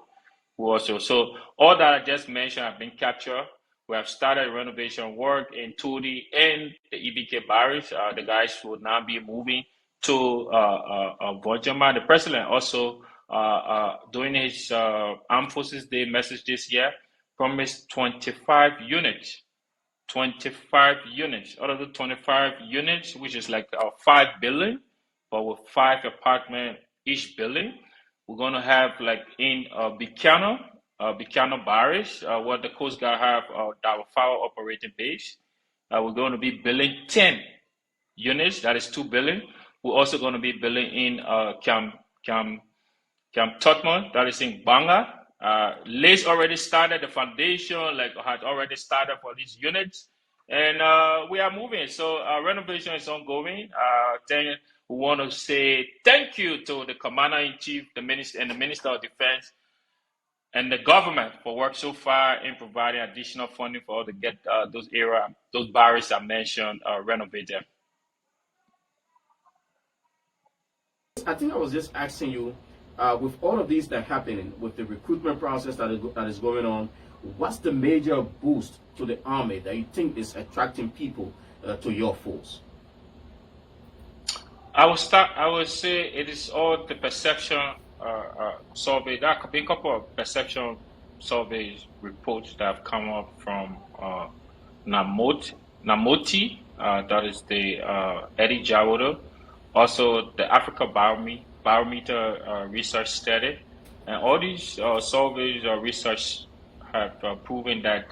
So all that I just mentioned have been captured. We have started renovation work in Todi and the EBK barracks. The guys will now be moving to Bonjama. The president also, during his Armed Forces Day message this year, promised 25 units. 25 units. Out of the 25 units, which is like 5 building, but with 5 apartment each building, we're gonna have like in Bicano Barracks, where the Coast Guard have our fire operating base. We're going to be building 10 units. That is 2 building. We're also going to be building in Camp Totman, that is in Banga. Lace already started, the foundation had already started for these units, and we are moving. So renovation is ongoing. Then we want to say thank you to the Commander-in-Chief, the Minister, and the Minister of Defense, and the government for work so far in providing additional funding for all to get those barracks I mentioned renovated. I think I was just asking you, with all of these that are happening, with the recruitment process that is going on, what's the major boost to the army that you think is attracting people to your force? I would say it is all the perception survey. There could be a couple of perception surveys reports that have come up from Namoti, that is the Eddie Jawodo, also the Africa Barometer research study, and all these surveys or research have proven that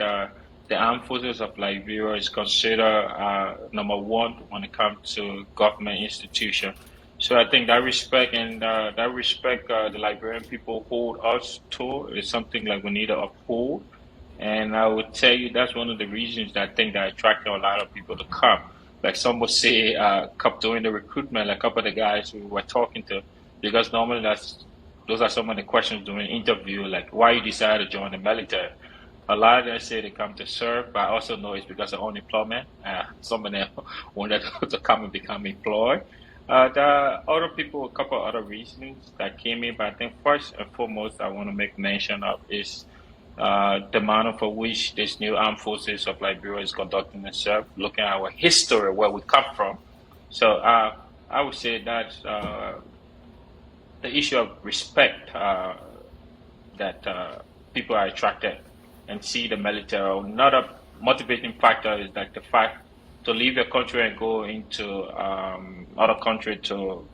the armed forces of Liberia is considered number one when it comes to government institution. So I think that respect the Liberian people hold us to is something like we need to uphold. And I would tell you that's one of the reasons that I think that attracted a lot of people to come. Like some would say, during the recruitment, like a couple of the guys we were talking to, because normally those are some of the questions during the interview, like why you decided to join the military. A lot of them say they come to serve, but I also know it's because of unemployment. Some of them wanted to come and become employed. There are other people, a couple of other reasons that came in, but I think first and foremost I want to make mention of is the manner for which this new armed forces of Liberia is conducting themselves, looking at our history, where we come from. So I would say that the issue of respect that people are attracted and see the military. Another motivating factor is like the fact to leave your country and go into other country to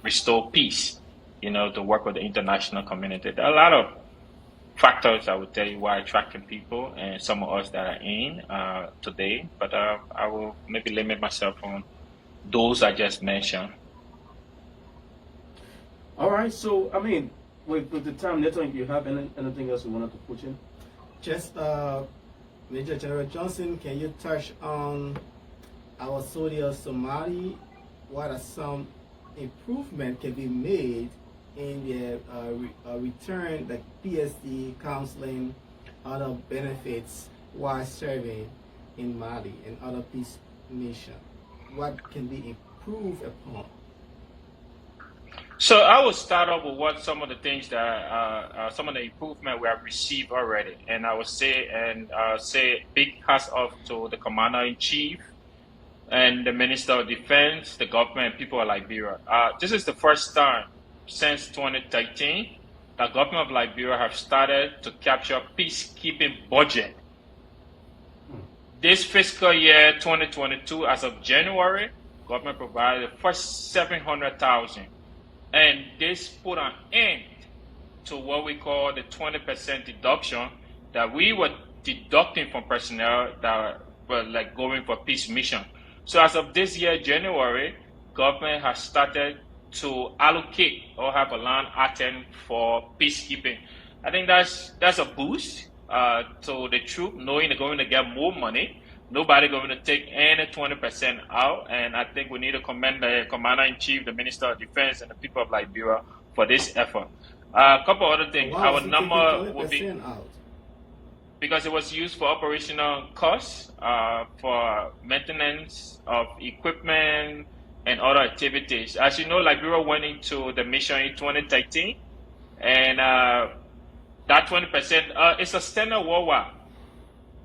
restore peace, to work with the international community. There are a lot of factors I would tell you why attracting people and some of us that are in today, but I will maybe limit myself on those I just mentioned. All right, so with the time, Nathan, you have anything else you wanted to put in? Just Major General Johnson, can you touch on our soldiers Somali? What are some improvement can be made in their return, like PSD, counseling, other benefits while serving in Mali and other peace missions? What can be improved upon? So I will start off with what some of the things that some of the improvement we have received already, and I will say big hats off to the Commander-in-Chief and the Minister of Defense, the government, and people of Liberia. This is the first time since 2013 the government of Liberia have started to capture peacekeeping budget. This fiscal year 2022, as of January, government provided the first 700,000. And this put an end to what we call the 20% deduction that we were deducting from personnel that were like going for peace mission. So as of this year, January, government has started to allocate or have a line item for peacekeeping. I think that's a boost to the troop, knowing they're going to get more money. Nobody going to take any 20% out, and I think we need to commend the Commander-in-Chief, the Minister of Defense, and the people of Liberia for this effort. A couple other things. Our number will be out because it was used for operational costs, for maintenance of equipment and other activities. As you know, Liberia went into the mission in 2013, and that 20% is a standard worldwide.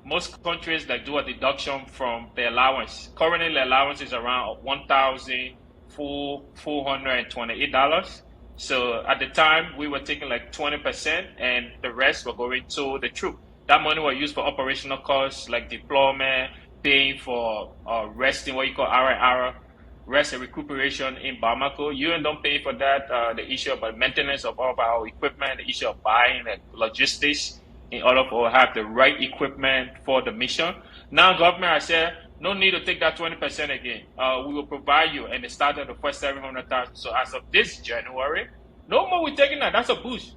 Most countries do a deduction from the allowance. Currently, the allowance is around $1,428. So at the time, we were taking like 20%, and the rest were going to the troop. That money was used for operational costs like deployment, paying for resting, what you call RR, rest and recuperation in Bamako. UN don't pay for that. The issue of maintenance of all of our equipment, the issue of buying and logistics in order to have the right equipment for the mission. Now government has said, no need to take that 20% again. We will provide you, and they started the first 700,000. So as of this January, no more we taking that. That's a boost.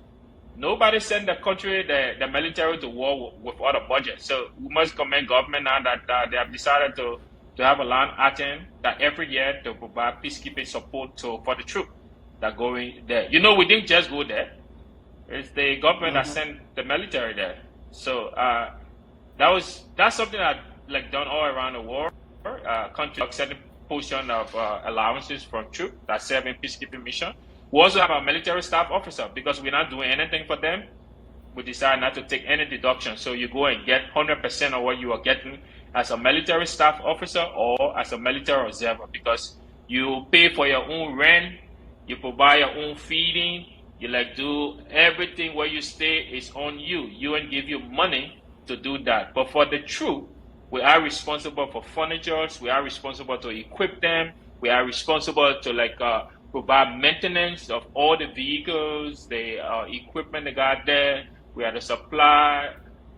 Nobody sent the country, the military to war with all the budget. So we must commend government now that they have decided to have a land item that every year to provide peacekeeping support for the troops that going there. You know, we didn't just go there. It's the government that sent the military there. So that's something that like done all around the world. Countries accepting portion of allowances from troops that serve in peacekeeping mission. We also have a military staff officer because we're not doing anything for them. We decide not to take any deduction. So you go and get 100% of what you are getting as a military staff officer or as a military observer, because you pay for your own rent, you provide your own feeding, you like do everything where you stay is on you. UN give you money to do that. But for the troop, we are responsible for furniture, we are responsible to equip them, we are responsible to provide maintenance of all the vehicles, the equipment they got there. We had to supply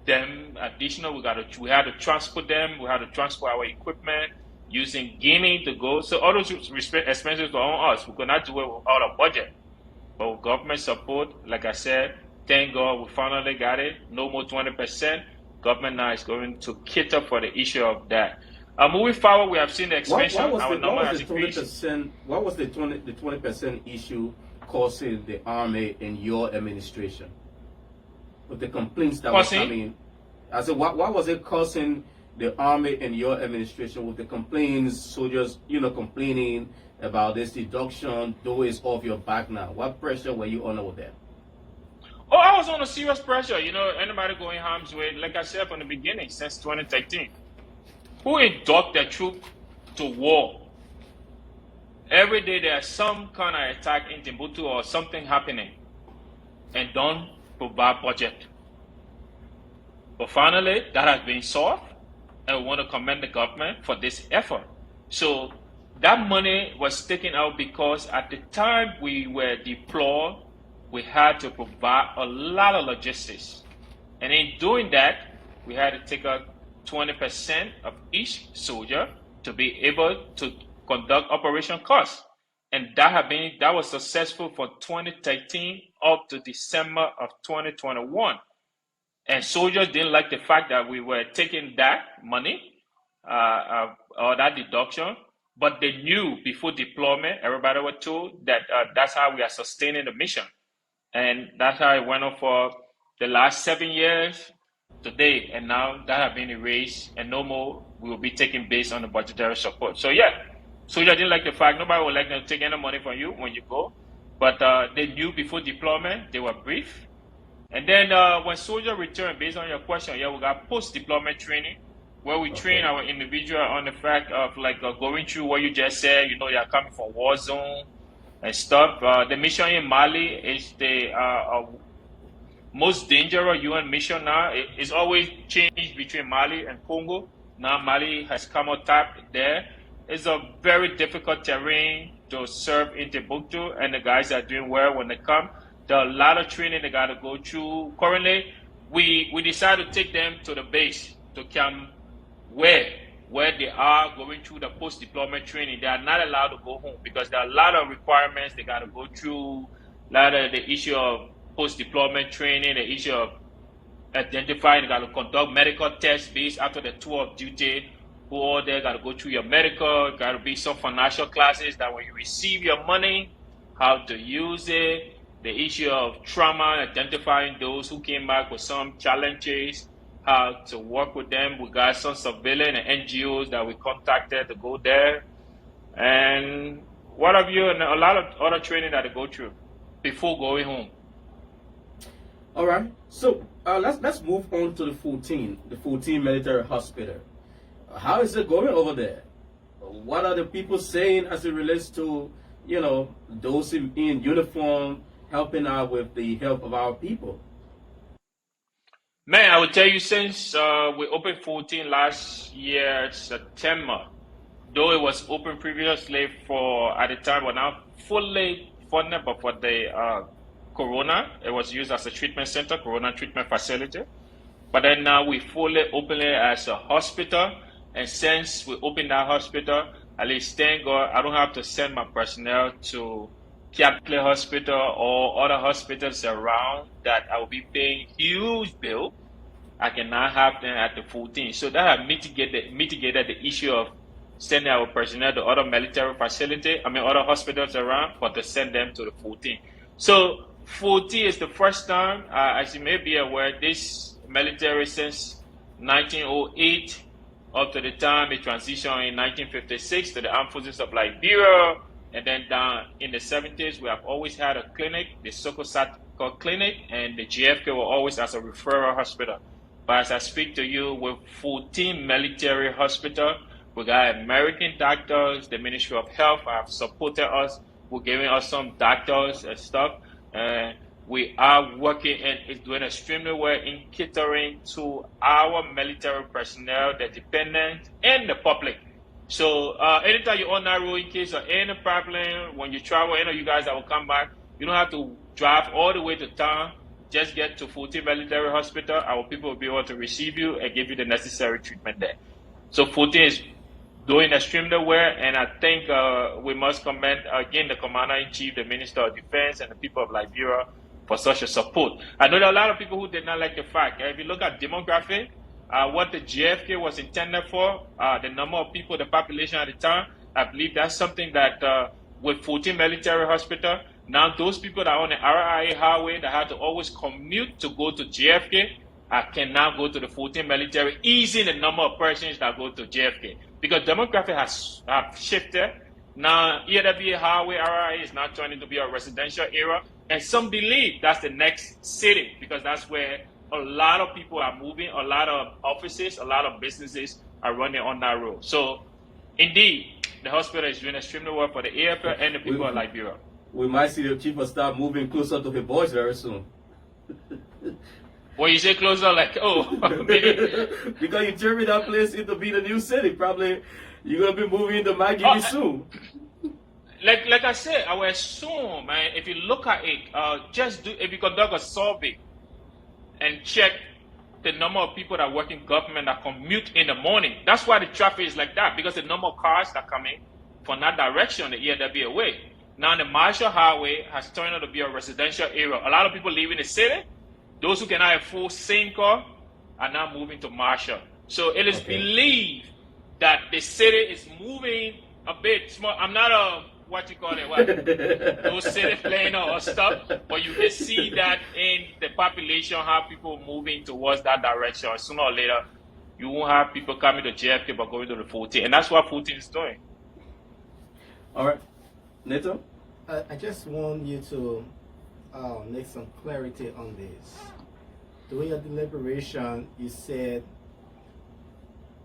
them additional. We had to transport them. We had to transport our equipment using Guinea to go. So all those expenses were on us. We could not do it with all the budget. But with government support, like I said, thank God we finally got it. No more 20%. Government now is going to cater for the issue of that. Moving forward, we have seen the expansion. What was the 20% issue causing the army in your administration? With the complaints that were coming, I said, what was it causing the army in your administration with the complaints, soldiers, complaining about this deduction, though it's off your back now? What pressure were you under with that? Oh, I was under serious pressure. Anybody going harm's way, like I said from the beginning, since 2013. Who induct their troops to war? Every day there's some kind of attack in Timbuktu or something happening, and don't provide budget. But finally, that has been solved, and we want to commend the government for this effort. So that money was taken out because at the time we were deployed, we had to provide a lot of logistics. And in doing that, we had to take out 20% of each soldier to be able to conduct operation costs. And that was successful from 2013 up to December of 2021. And soldiers didn't like the fact that we were taking that money or that deduction, but they knew before deployment, everybody was told that that's how we are sustaining the mission. And that's how it went on for the last 7 years today. And now that has been erased, and no more will be taken based on the budgetary support. So yeah, soldiers didn't like the fact, nobody would like to take any money from you when you go. But they knew before deployment, they were briefed. And then when soldiers return, based on your question, yeah, we got post-deployment training, where we train our individual on the fact of going through what you just said. You're coming from war zone and stuff. The mission in Mali is the most dangerous UN mission now. It's always changed between Mali and Congo. Now Mali has come on top there. It's a very difficult terrain to serve in Timbuktu, and the guys are doing well when they come. There are a lot of training they got to go through. Currently, we decided to take them to the base to camp where they are going through the post-deployment training. They are not allowed to go home because there are a lot of requirements they got to go through. A lot of the issue of post-deployment training, the issue of identifying, they got to conduct medical tests based after the tour of duty. Who all there got to go through your medical, got to be some financial classes that when you receive your money, how to use it. The issue of trauma, identifying those who came back with some challenges, how to work with them. We got some civilian and NGOs that we contacted to go there. And what have you, and a lot of other training that they go through before going home. All right. So let's move on to the 14 military hospital. How is it going over there? What are the people saying as it relates to, those in uniform helping out with the health of our people? Man, I will tell you since we opened 14 last year, September, though it was open previously for, at the time, but now fully funded, but for the Corona, it was used as a treatment center, Corona treatment facility. But then now we fully open it as a hospital. And since we opened that hospital, at least thank God, I don't have to send my personnel to Catholic Hospital or other hospitals around that I will be paying huge bill. I cannot have them at the 14. So that have mitigated the issue of sending our personnel to other military other hospitals around, but to send them to the 14. So 14 is the first time, as you may be aware, this military since 1908 up to the time it transitioned in 1956 to the Armed Forces of Liberia, and then down in the 70s we have always had a clinic, the Sokosat Clinic, and the GFK were always as a referral hospital. But as I speak to you, with 14 military hospital, we got American doctors, the Ministry of Health have supported us, we're giving us some doctors and stuff. We are working and it's doing extremely well in catering to our military personnel, the dependents, and the public. So anytime you're on that road, in case of any problem, when you travel, any of you guys that will come back, you don't have to drive all the way to town. Just get to 14 Military Hospital. Our people will be able to receive you and give you the necessary treatment there. So 14 is doing extremely well, and I think we must commend again the Commander-in-Chief, the Minister of Defense, and the people of Liberia for such a support. I know there are a lot of people who did not like the fact. If you look at demographic, what the GFK was intended for, the number of people, the population at the time, I believe that's something that with 14 military hospital, now those people that are on the RIA highway that had to always commute to go to JFK, can now go to the 14 military, easing the number of persons that go to JFK. Because demographic has shifted. Now, EWA highway RIA is now turning to be a residential area. And some believe that's the next city because that's where a lot of people are moving, a lot of offices, a lot of businesses are running on that road. So, indeed, the hospital is doing extremely well for the AFL and the people of Liberia. We might see the chief of staff moving closer to the boys very soon. When you say closer, like, oh, maybe. Because you turn that place into be the new city. Probably you're going to be moving to Maggie soon. Like I said, I will assume, man, if you look at it, if you conduct a survey and check the number of people that work in government that commute in the morning, that's why the traffic is like that, because the number of cars that come in from that direction, the EWA way. Now, the Marshall Highway has turned out to be a residential area. A lot of people live in the city. Those who cannot afford same car are now moving to Marshall. So it is believed that the city is moving a bit small. I'm not a no city planner or stuff, but you can see that in the population, how people moving towards that direction. Sooner or later, you won't have people coming to JFK but going to the 14, and that's what 14 is doing. All right, Nathan. I just want you to make some clarity on this. During your deliberation, you said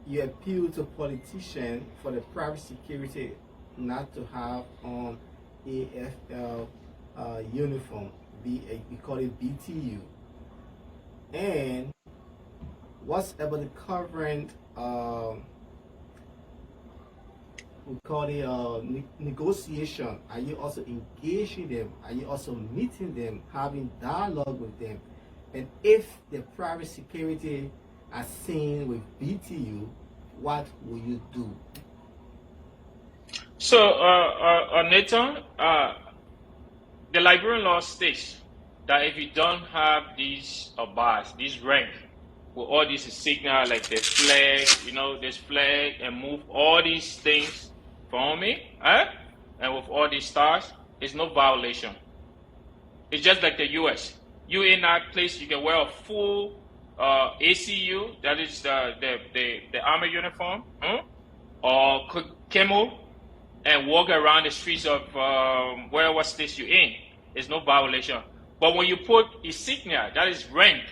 you appealed to politicians for the private security not to have on AFL uniform, we call it BTU. And what's about the current, we call it negotiation? Are you also engaging them? Are you also meeting them, having dialogue with them? And if the private security are seen with BTU, what will you do? So, Nathan, the Liberian law states that if you don't have these bars, these rank, with all these insignia like the flag, this flag, and move all these things from me, and with all these stars, it's no violation. It's just like the U.S. You in that place, you can wear a full ACU, that is the army uniform, or camo, and walk around the streets of wherever state you're in. There's no violation. But when you put insignia, that is rank,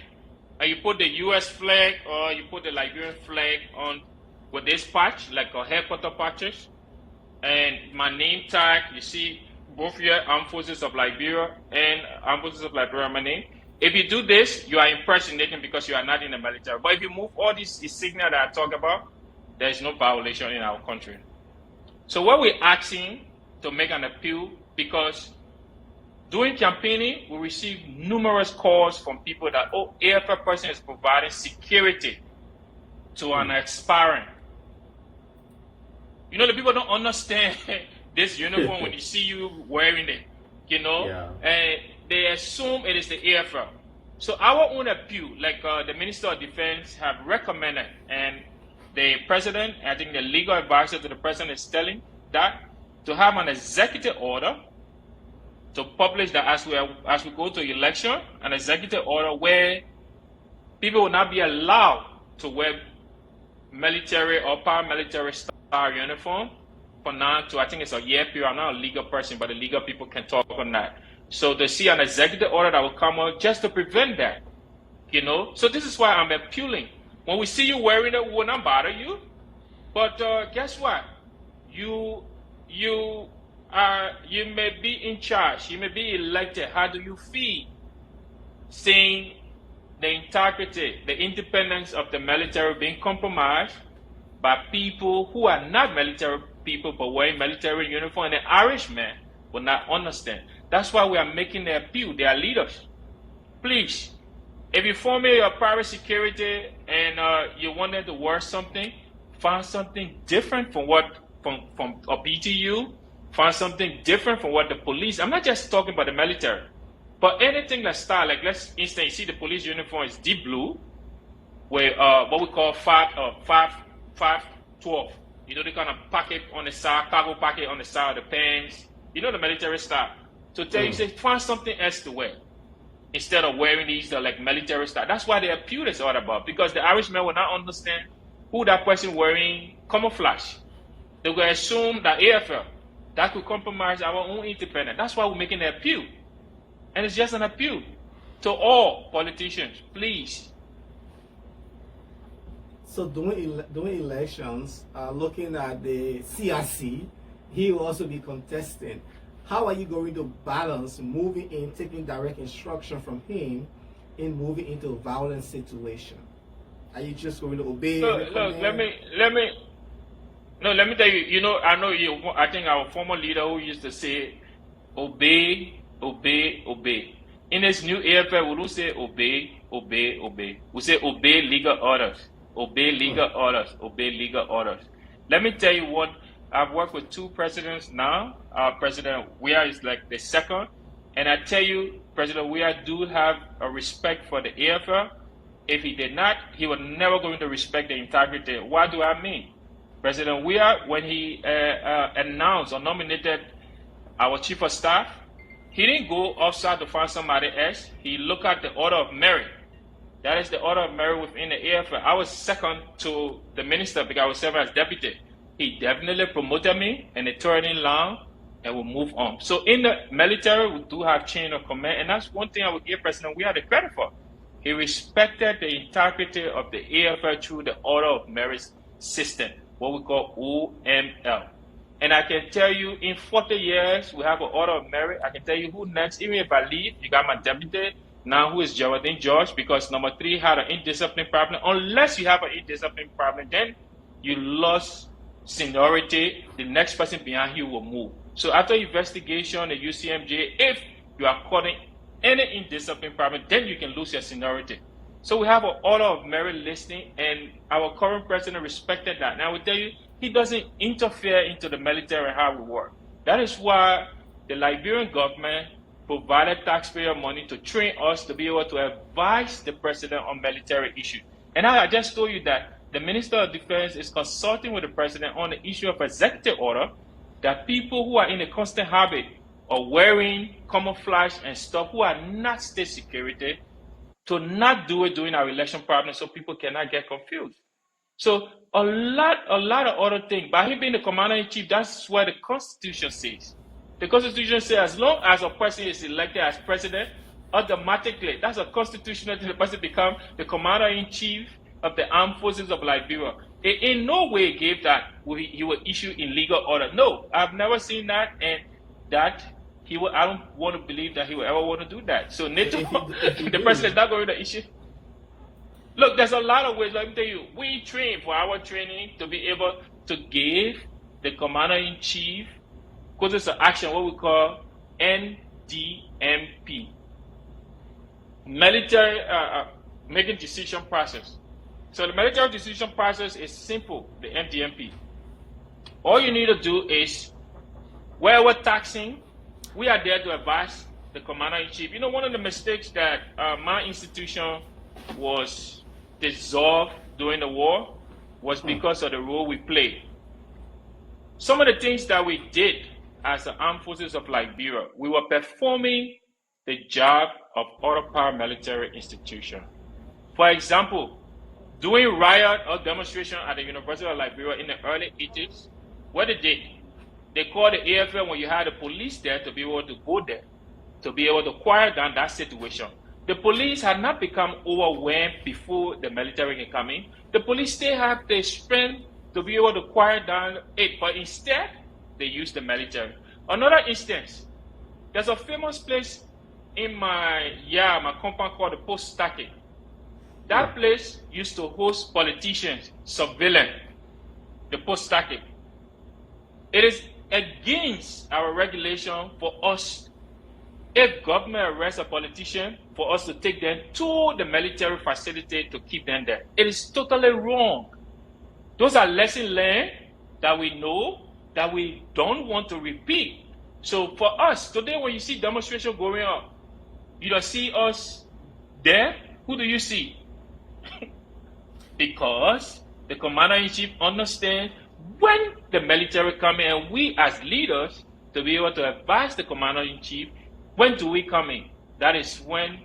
and you put the U.S. flag or you put the Liberian flag on with this patch, like a headquarter patches, and my name tag, you see both here, Armed Forces of Liberia and Armed Forces of Liberia, my name. If you do this, you are impersonating because you are not in the military. But if you move all these signals that I talk about, there is no violation in our country. So what we're asking to make an appeal, because during campaigning, we receive numerous calls from people that, oh, AFL person is providing security to an aspirant. You know, the people don't understand this uniform when you see you wearing it, you know, and they assume it is the AFL. So our own appeal, like the Minister of Defense have recommended, and the President, I think the legal advisor to the President is telling that to have an executive order to publish that as we go to election, an executive order where people will not be allowed to wear military or paramilitary style uniform for now to, I think it's a year period. I'm not a legal person, but the legal people can talk on that. So to see an executive order that will come out just to prevent that, you know. So this is why I'm appealing. When we see you wearing it, we will not bother you. But guess what? You may be in charge. You may be elected. How do you feel seeing the integrity, the independence of the military being compromised by people who are not military people but wearing military uniform? And the Irishmen will not understand. That's why we are making the appeal. They are leaders. Please, if you form your private security and you wanted to wear something, find something different from what from a BTU. Find something different from what the police. I'm not just talking about the military, but anything that style. Like let's instance, you see the police uniform is deep blue, where what we call 512. You know, they kind of pocket on the side, cargo pocket on the side of the pants. You know the military style. So tell you, say find something else to wear instead of wearing these like military style. That's why the appeal is all about, because the Irishmen will not understand who that person wearing camouflage. They will assume that AFL. That could compromise our own independence. That's why we're making the appeal. And it's just an appeal to all politicians, please. So during elections, looking at the CRC, he will also be contesting. How are you going to balance moving in, taking direct instruction from him in moving into a violent situation? Are you just going to obey? Look, let me tell you, you know, I think our former leader who used to say, obey, obey, obey. In this new AFL, we don't say obey, obey, obey. We say obey legal orders, obey legal orders, obey legal orders. Let me tell you what, I've worked with two presidents now. President Weah is like the second. And I tell you, President Weah do have a respect for the AFL. If he did not, he was never going to respect the integrity. What do I mean? President Weah, when he announced or nominated our chief of staff, he didn't go outside to find somebody else. He looked at the order of merit. That is the order of merit within the AFL. I was second to the minister because I was serving as deputy. He definitely promoted me and they turned in line and we move on. So in the military, we do have chain of command, and that's one thing I would give President Weah the credit for. He respected the integrity of the AFL through the order of merit system, what we call OML. And I can tell you, in 40 years, we have an order of merit. I can tell you who next. Even if I leave, you got my deputy, now who is Geraldine George, because number 3 had an indiscipline problem. Unless you have an indiscipline problem, then you lost seniority. The next person behind you will move. So after investigation, the UCMJ, if you are caught in any indiscipline problem, then you can lose your seniority. So we have an order of merit listing, and our current president respected that. Now I will tell you, he doesn't interfere into the military and how we work. That is why the Liberian government provided taxpayer money to train us to be able to advise the president on military issues. And I just told you that the Minister of Defense is consulting with the president on the issue of executive order, that people who are in a constant habit of wearing camouflage and stuff, who are not state security, to not do it during our election problem so people cannot get confused. So a lot of other things. By him being the commander-in-chief, that's what the Constitution says. The Constitution says as long as a person is elected as president, automatically, that's a constitutional thing, the person becomes the commander-in-chief of the armed forces of Liberia. In no way gave that he will issue in legal order. No, I've never seen that, and that I don't want to believe that he will ever want to do that. So NATO, if he the do, president is not going to issue. Look, there's a lot of ways. Let me tell you, we train for our training to be able to give the commander-in-chief courses of action, what we call NDMP, military making decision process. So the military decision process is simple, the NDMP. All you need to do is, where we're taxing, we are there to advise the commander-in-chief. You know, one of the mistakes that my institution was dissolved during the war was because of the role we played. Some of the things that we did as the armed forces of Liberia, we were performing the job of other paramilitary institutions. For example, during riot or demonstration at the University of Liberia in the early 80s, what they did, they called the AFL when you had the police there to be able to go there, to be able to quiet down that situation. The police had not become overwhelmed before the military can come in. The police still have the strength to be able to quiet down it, but instead, they used the military. Another instance, there's a famous place in my compound called the Post Static. That place used to host politicians, surveillance, the Post Static. It is against our regulation for us, if government arrests a politician, for us to take them to the military facility to keep them there. It is totally wrong. Those are lessons learned that we know that we don't want to repeat. So for us, today when you see demonstration going on, you don't see us there. Who do you see? Because the commander-in-chief understands when the military come in, and we as leaders to be able to advise the commander-in-chief, when do we come in? That is when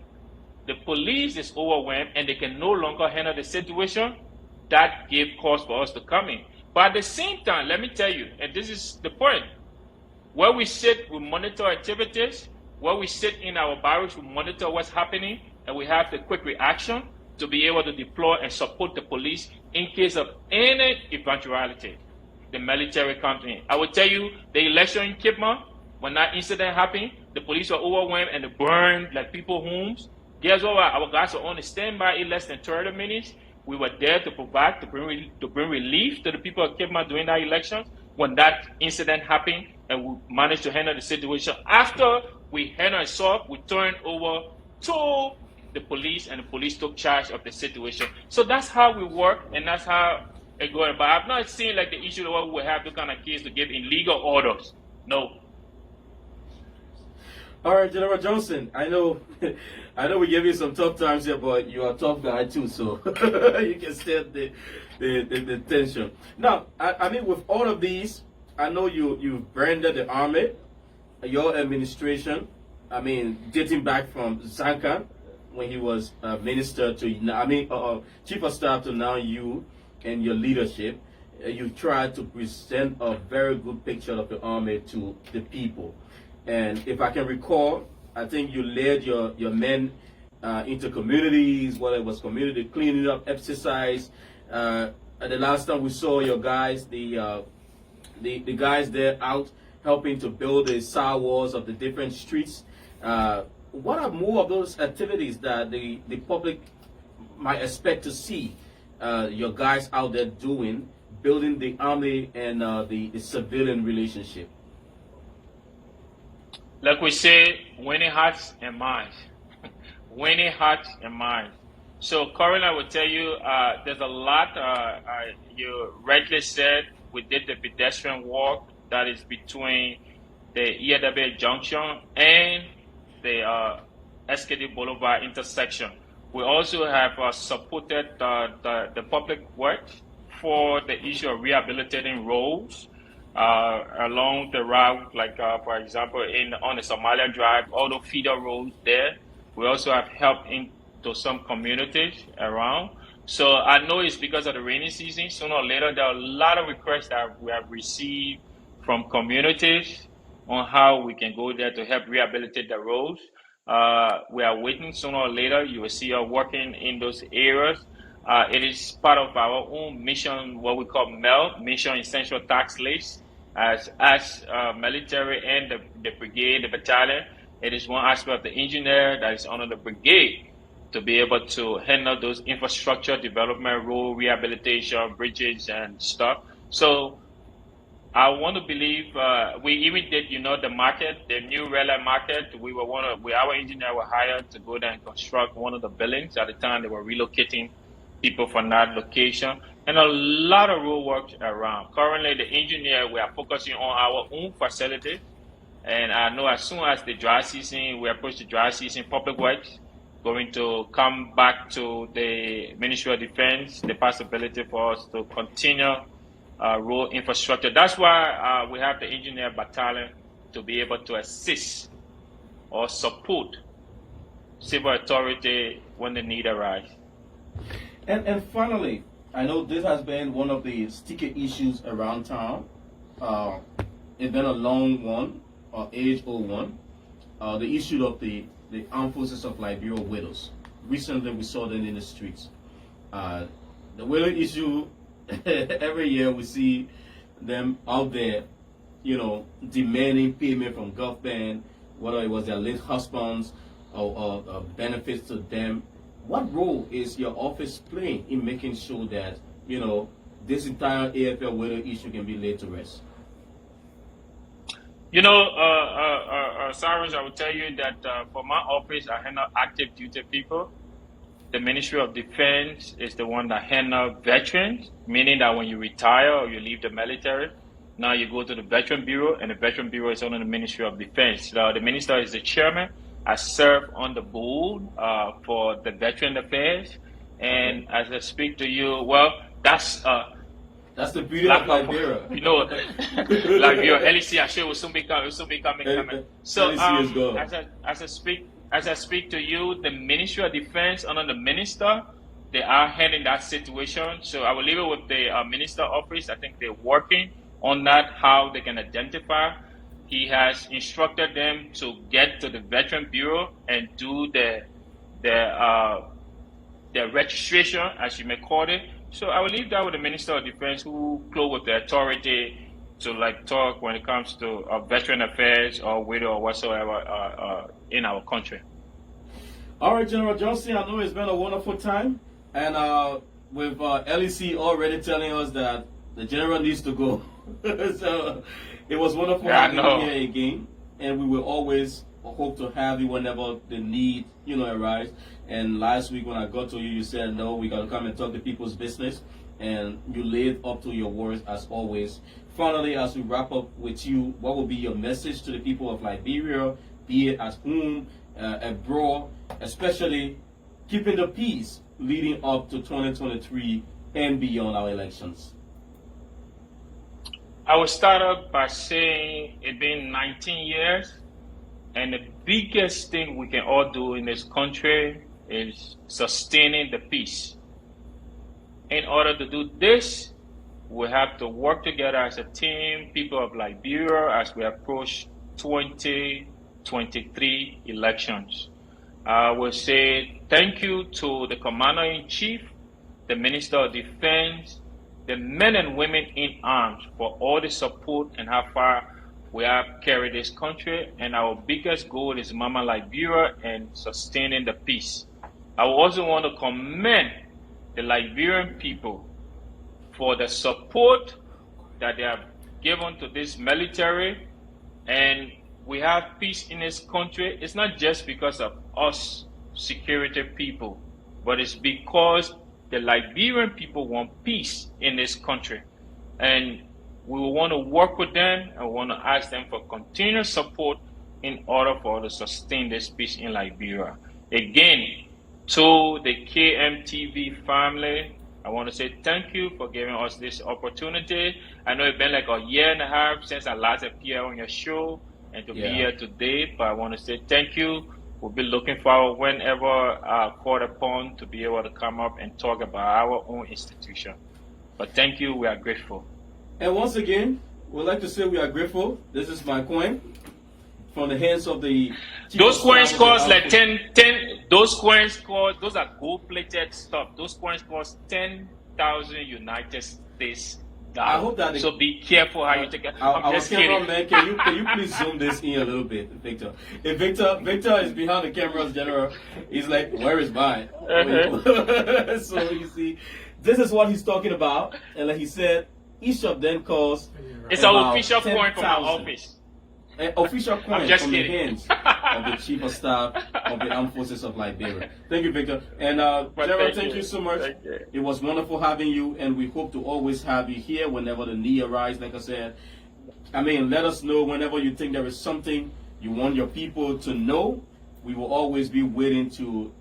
the police is overwhelmed and they can no longer handle the situation. That gave cause for us to come in. But at the same time, let me tell you, and this is the point, where we sit, we monitor activities. Where we sit in our barracks, we monitor what's happening, and we have the quick reaction to be able to deploy and support the police in case of any eventuality. The military comes in. I will tell you, the election in Cape Mount, when that incident happened, the police were overwhelmed and they burned like people's homes. Guess what? Our guys were on the standby in less than 30 minutes. We were there to provide, to bring relief to the people of Cape Mount during that election. When that incident happened, and we managed to handle the situation. After we handled it solved, we turned over to the police, and the police took charge of the situation. So that's how we work, and that's how it goes. But I've not seen like the issue where we will have the kind of case to give illegal orders. No. All right, General Johnson. I know we gave you some tough times here, but you are a tough guy too, so you can stand the tension. Now, I mean, with all of these, I know you've branded the army, your administration. I mean, dating back from Zanka, when he was minister to, chief of staff to now you and your leadership, you tried to present a very good picture of the army to the people. And if I can recall, I think you led your men into communities, whether it was community cleaning up exercise. The last time we saw your guys, the guys there out helping to build the sidewalls of the different streets. What are more of those activities that the public might expect to see your guys out there doing, building the army and the civilian relationship? Like we say, winning hearts and minds. Winning hearts and minds. So currently I will tell you, there's a lot, you rightly said, we did the pedestrian walk that is between the EAW Junction and the SKD Boulevard intersection. We also have supported the public works for the issue of rehabilitating roads along the route, like for example, on the Somalia Drive, all the feeder roads there. We also have helped into some communities around. So I know it's because of the rainy season. Sooner or later, there are a lot of requests that we have received from communities on how we can go there to help rehabilitate the roads. We are waiting. Sooner or later, you will see us working in those areas. It is part of our own mission, what we call MEL, Mission Essential Tax List. as military and the brigade, the battalion. It is one aspect of the engineer that is under the brigade to be able to handle those infrastructure development, road rehabilitation, bridges and stuff. So I want to believe we even did, the market, the new red light market. We were our engineer were hired to go there and construct one of the buildings. At the time, they were relocating people from that location, and a lot of road work around. Currently, the engineer, we are focusing on our own facility, and I know as soon as the dry season, we approach the dry season, Public Works going to come back to the Ministry of Defense, the possibility for us to continue road infrastructure. That's why we have the engineer battalion to be able to assist or support civil authority when the need arises. And finally, I know this has been one of the sticky issues around town. It's been a long one, or age-old one. The issue of the armed forces of Liberia widows. Recently, we saw them in the streets. The widow issue, every year we see them out there, demanding payment from government, whether it was their late husbands or benefits to them. What role is your office playing in making sure that, this entire AFL widow issue can be laid to rest? Cyrus, I will tell you that for my office, I handle active duty people. The Ministry of Defense is the one that handles veterans, meaning that when you retire or you leave the military, now you go to the Veteran Bureau, and the Veteran Bureau is under the Ministry of Defense. So the minister is the chairman. I serve on the board for the Veteran Affairs, and as I speak to you, that's the beauty of Liberia. Liberia, LEC, I'm sure will soon be coming. So as I speak to you, the Ministry of Defense under the minister, they are handling that situation. So I will leave it with the minister office. I think they're working on that, how they can identify. He has instructed them to get to the Veteran Bureau and do the registration, as you may call it. So I will leave that with the Minister of Defense, who close with the authority to talk when it comes to veteran affairs or widow or whatsoever in our country. All right, General Johnson, I know it's been a wonderful time, and with LEC already telling us that the general needs to go. So it was wonderful having you here again, and we will always hope to have you whenever the need, arise. And last week when I got to you, you said, no, we got to come and talk to people's business, and you laid up to your words as always. Finally, as we wrap up with you, what will be your message to the people of Liberia, be it at home, abroad, especially keeping the peace leading up to 2023 and beyond our elections? I will start off by saying it's been 19 years, and the biggest thing we can all do in this country is sustaining the peace. In order to do this, we have to work together as a team, people of Liberia, as we approach 2023 elections. I will say thank you to the Commander-in-Chief, the Minister of Defense, the men and women in arms for all the support and how far we have carried this country. And our biggest goal is Mama Liberia and sustaining the peace. I also want to commend the Liberian people for the support that they have given to this military. And we have peace in this country. It's not just because of us security people, but it's because the Liberian people want peace in this country. And we will want to work with them and want to ask them for continuous support in order for us to sustain this peace in Liberia. Again, to the KMTV family, I want to say thank you for giving us this opportunity. I know it's been like a year and a half since I last appeared on your show and to be here today, but I want to say thank you. We'll be looking forward whenever called upon to be able to come up and talk about our own institution. But thank you, we are grateful. And once again, we'd like to say we are grateful. This is my coin from the hands of the... Those coins cost like 10, those coins cost, those are gold-plated stuff. Those coins cost 10,000 United States I hope that so be careful how you take it. I'm our just kidding. cameraman, can you please zoom this in a little bit, Victor? If Victor is behind the cameras, General, he's like, where is mine? So you see, this is what he's talking about, and like he said, each of them costs. It's an official coin from my office. An official coin just from kidding. the hands of the Chief of Staff of the Armed Forces of Liberia. Thank you, Victor. And General, thank you so much. It was wonderful having you, and we hope to always have you here whenever the need arises. Like I said, I mean, let us know whenever you think there is something you want your people to know. We will always be waiting to,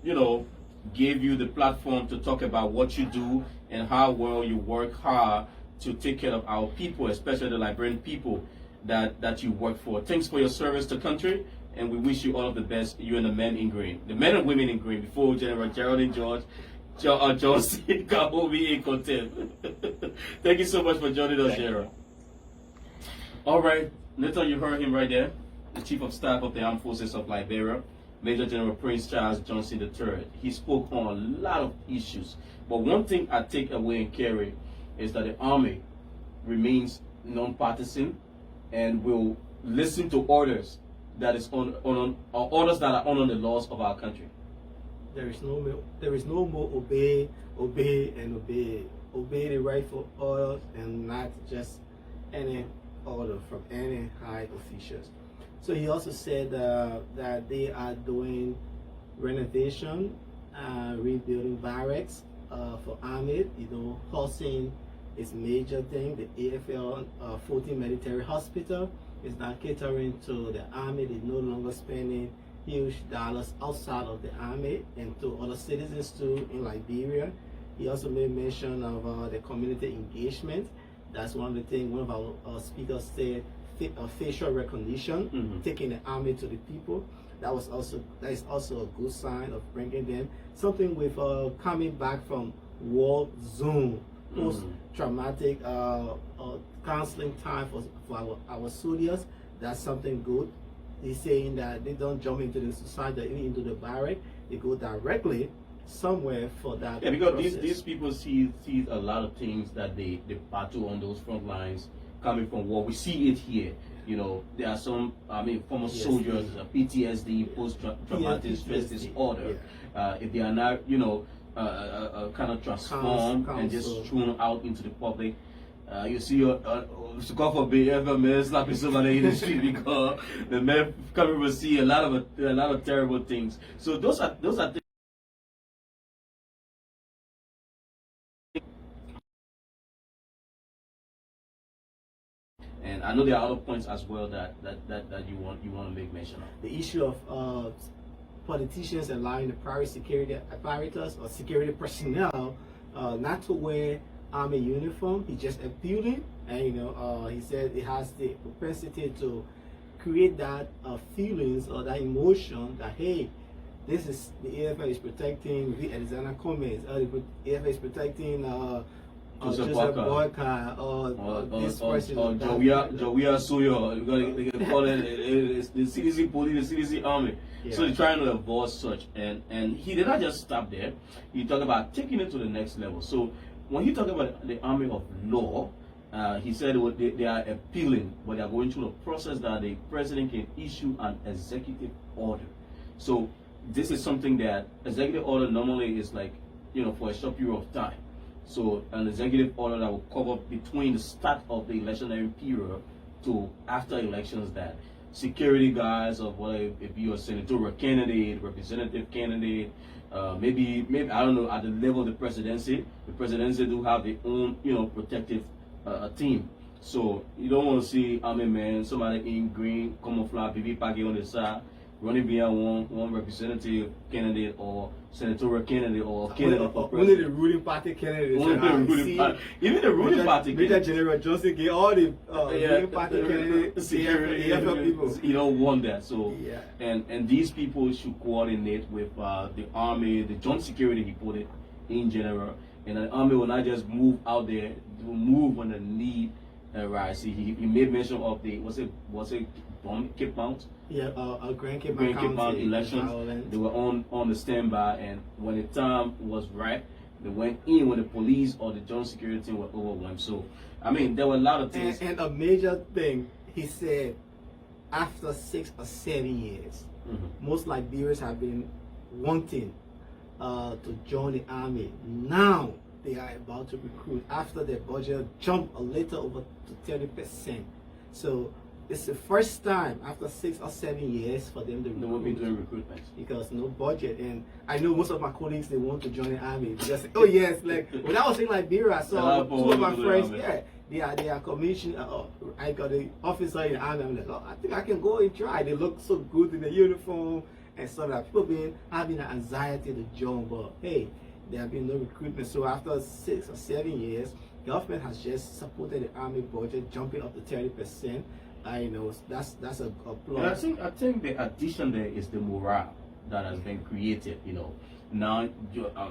give you the platform to talk about what you do and how well you work hard to take care of our people, especially the Liberian people that you work for. Thanks for your service to country, and we wish you all of the best, you and the men in green. The men and women in green, before General Geraldine George, John C. Kahobi in contempt. Thank you so much for joining us, General. All right, Nathan, you heard him right there, the Chief of Staff of the Armed Forces of Liberia, Major General Prince Charles Johnson III. He spoke on a lot of issues, but one thing I take away and carry is that the Army remains non-partisan and will listen to orders that is orders that are on the laws of our country. There is no more obey the rightful orders, and not just any order from any high officials. So he also said that they are doing renovation, rebuilding barracks for army. Housing is major thing. The AFL 14 military hospital is now catering to the army. They're no longer spending huge dollars outside of the army and to other citizens too in Liberia. He also made mention of the community engagement. That's one of the things one of our speakers said, facial recognition, taking the army to the people. That is also a good sign of bringing them. Something with coming back from war zone, post-traumatic counseling time for our soldiers. That's something good. He's saying that they don't jump into the society, even into the barrack. They go directly somewhere for that. Yeah, because these people see a lot of things that they battle on those front lines coming from war. We see it here. There are some, former soldiers, PTSD, post-traumatic stress disorder. If they are not, kind of transformed and just thrown out into the public, you see, God forbid, ever man slapping somebody in the street because the man coming will see a lot of terrible things. So those are things. And I know there are other points as well that you want to make mention of. The issue of politicians allowing the private security apparatus or security personnel not to wear army uniform. He just appealing, and he said it has the propensity to create that feelings or that emotion that, hey, this is the AFL is protecting the Alexander Gomez, the AFL is protecting Joseph Boyka or this person or Jawia Soyo. They can call it the CDC police, the CDC army. Yeah. So they're trying to avoid such, and he did not just stop there. He talked about taking it to the next level. So when he talked about the army of law, he said they are appealing, but they are going through the process that the president can issue an executive order. So this is something that executive order normally is like, for a short period of time. So an executive order that will cover between the start of the electionary period to after elections, that security guys of whether if you're a senatorial candidate, representative candidate, maybe I don't know, at the level of the presidency do have their own protective team. So you don't want to see somebody in green camouflage BB packing on the side running behind one representative candidate or senatorial candidate or candidate for president. Only the ruling party candidates. Even the ruling party Major General Johnson get all the ruling party candidates, AFL people. You don't want that. So yeah. and these people should coordinate with the army, the joint security, he put it in general, and the army will not just move out there, they will move when the need arises. He made mention of the was it Cape Mount? Yeah, Grand Cape Mount elections. They were on the standby, and when the time was right, They went in when the police or the joint security team were overwhelmed. So, I mean, there were a lot of things. And a major thing, he said, after 6 or 7 years, most Liberians have been wanting to join the army. Now they are about to recruit after their budget jumped a little over to 30%. So it's the first time after 6 or 7 years for them to They will be doing recruitment because no budget. And I know most of my colleagues, they want to join the army. They just say, oh yes, like when I was in Liberia, I saw two of my friends, they are commissioned. I got an officer in the army. I'm like, oh, I think I can go and try. They look so good in the uniform and stuff like that. People having an anxiety to join, but hey, there have been no recruitment. So after 6 or 7 years, government has just supported the army budget jumping up to 30%. I know that's a plus. And I think the addition there is the morale that has been created. Now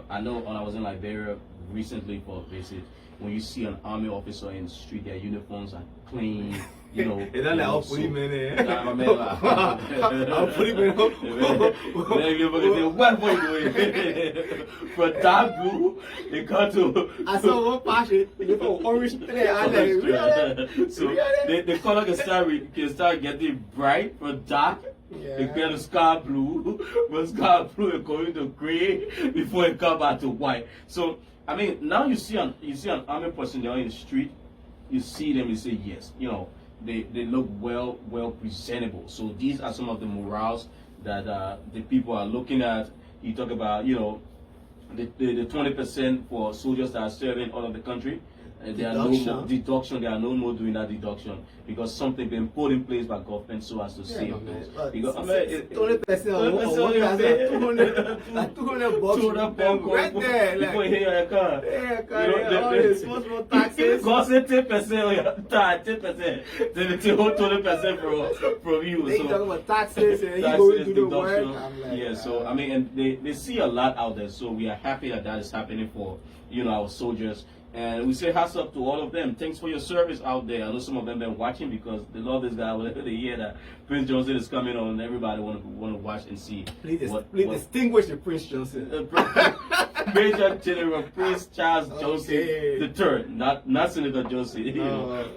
I know when I was in Liberia recently for a visit, when you see an army officer in the street, their uniforms are clean. It's not like I'll put him in there. I'll put him in. Then you forget what boy doing from dark blue. They got to. I saw one passion. You put orange there. I like really. So the color can start getting bright from dark. Yeah. It get to sky blue, but sky blue is going to gray before it come back to white. So I mean, now you see an army person there in the street, you see them, you say yes, they look well presentable. So these are some of the morals that the people are looking at. You talk about the 20% for soldiers that are serving all of the country. There are no more deduction. There are no more doing that deduction because something been put in place by government so as to save those. Because 20% like 200 bucks right there. Before you hear your car. All the small taxes. Cost 10%, 10%. Then they take 20% from you. They talk about taxes and you going to the work. Yeah, so I mean, and they see a lot out there. So we are happy that is happening for our soldiers. And we say hats up to all of them. Thanks for your service out there. I know some of them been watching because they love this guy. Whenever they hear that Prince Johnson is coming on, and everybody want to watch and see. Please distinguish the Prince Johnson. Major General Prince Charles Johnson III, not Senator Johnson.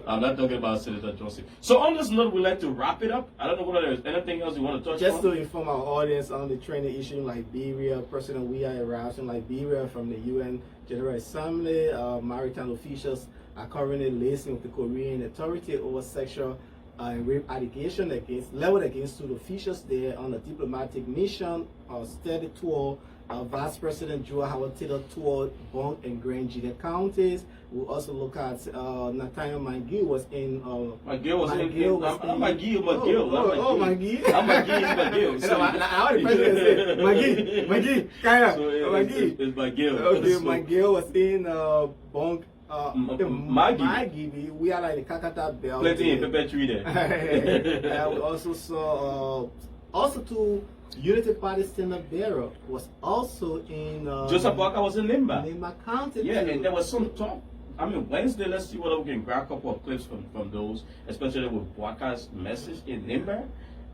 I'm not talking about Senator Johnson. So on this note, we'd like to wrap it up. I don't know whether there's anything else you want to touch on. Just to inform our audience on the training issue in Liberia, President Weah arrives in Liberia from the UN General Assembly. Maritime officials are currently liaising with the Korean Authority over sexual and rape allegation leveled against two officials there on a diplomatic mission, study tour. Vice President Joe Howard Taylor toured Bong and Grand Junior counties. We'll also look at Nathaniel McGill was in. McGill was in. I'm McGill. Oh, McGill. I'm McGill. So I the president said McGill, kind of. McGill. It's McGill. Okay, McGill was in Bong. Maggie. We are like the Kakata Bell. Plenty in Pepper Tree there. We also saw to Unity Party Standard Bearer was also in Joseph Walker was in Limba. Limba County. Yeah, and there was some talk. I mean, Wednesday, let's see whether we can grab a couple of clips from those, especially with Walker's message in Limba.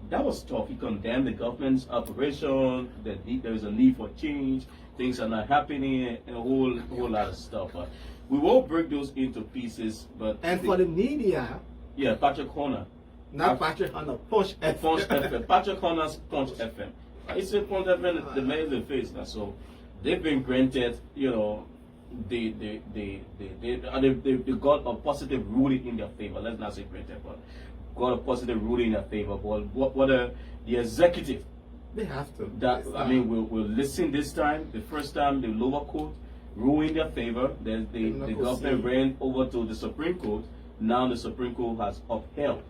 That was tough. He condemned the government's operation, that there is a need for change, things are not happening, and a whole lot of stuff. We will break those into pieces. And for the media. Yeah, Patrick Horner. Not Patrick Horner, Punch FM. Punch FM. Patrick Horner's Punch FM. It's a Punch FM, the man in the face now. So they've been granted, they got a positive ruling in their favor. Let's not say granted, but got a positive ruling in their favor. But what the executive, they have to. We'll listen this time. The first time the lower court ruled in their favor. Then the government ran over to the Supreme Court. Now the Supreme Court has upheld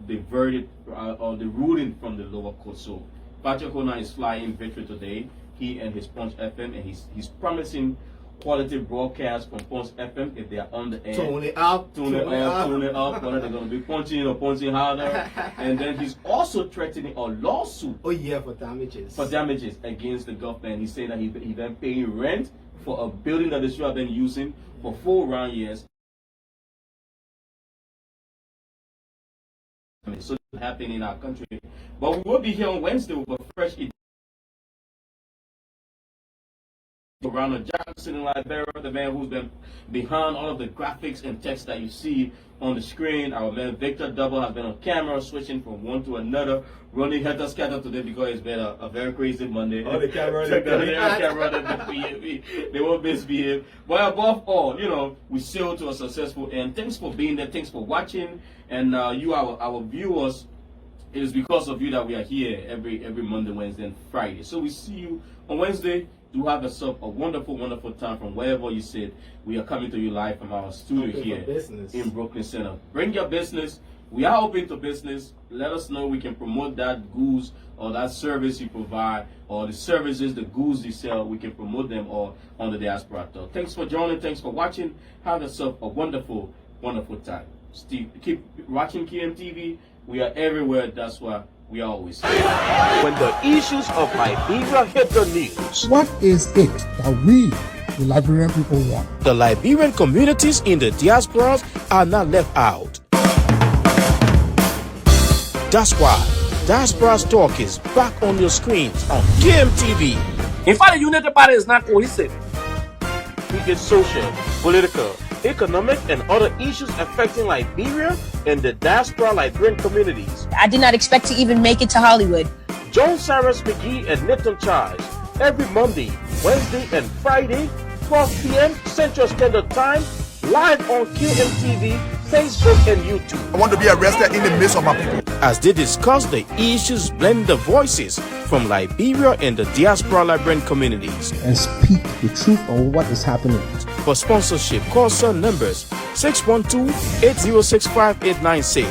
the verdict or the ruling from the lower court. So Patrick Horner is flying victory today. He and his Punch FM, and he's promising quality broadcast from Punch FM if they are on the air. Tune it up. Whether they're going to be punching or punching harder. And then he's also threatening a lawsuit. Oh yeah, for damages. For damages against the government. He's saying that he been paying rent for a building that they should have been using for 4 round years. So happening in our country. But we will be here on Wednesday with a fresh Ronald Jackson in Liberia, the man who's been behind all of the graphics and text that you see on the screen. Our man Victor Double has been on camera, switching from one to another, running header scatter today because it's been a very crazy Monday. Oh, the camera, they won't misbehave. But above all, you know, we sail to a successful end. Thanks for being there. Thanks for watching, and you, our viewers. It is because of you that we are here every Monday, Wednesday, and Friday. So we see you on Wednesday. Do have yourself a wonderful, wonderful time from wherever you sit. We are coming to you live from our studio here in Brooklyn Center. Bring your business. We are open to business. Let us know we can promote that goods or that service you provide, or the services, the goods you sell. We can promote them all on the Diaspora. Thanks for joining. Thanks for watching. Have yourself a wonderful, wonderful time. Steve, keep watching KMTV. We are everywhere. That's why we are always here. When the issues of Liberia hit the news, What is it that we, the Liberian people, want? the Liberian communities in the diasporas are not left out. That's why Diaspora's Talk is back on your screens on KMTV. In fact, the United Party is not cohesive. It is social, political, economic, and other issues affecting Liberia and the diaspora Liberian communities. I did not expect to even make it to Hollywood. Joan Cyrus McGee and Nathan Charles every Monday, Wednesday, and Friday, 12 p.m. Central Standard Time, live on KMTV, Facebook, and YouTube. I want to be arrested in the midst of my people. As they discuss the issues, blend the voices from Liberia and the diaspora Liberian communities. And speak the truth on what is happening. For sponsorship, call cell numbers 612-806-5896,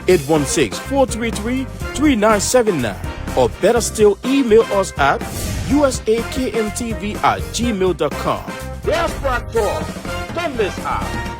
816-433-3979, or better still, email us at usakmtv@gmail.com. Diaspora Talk. Don't miss out.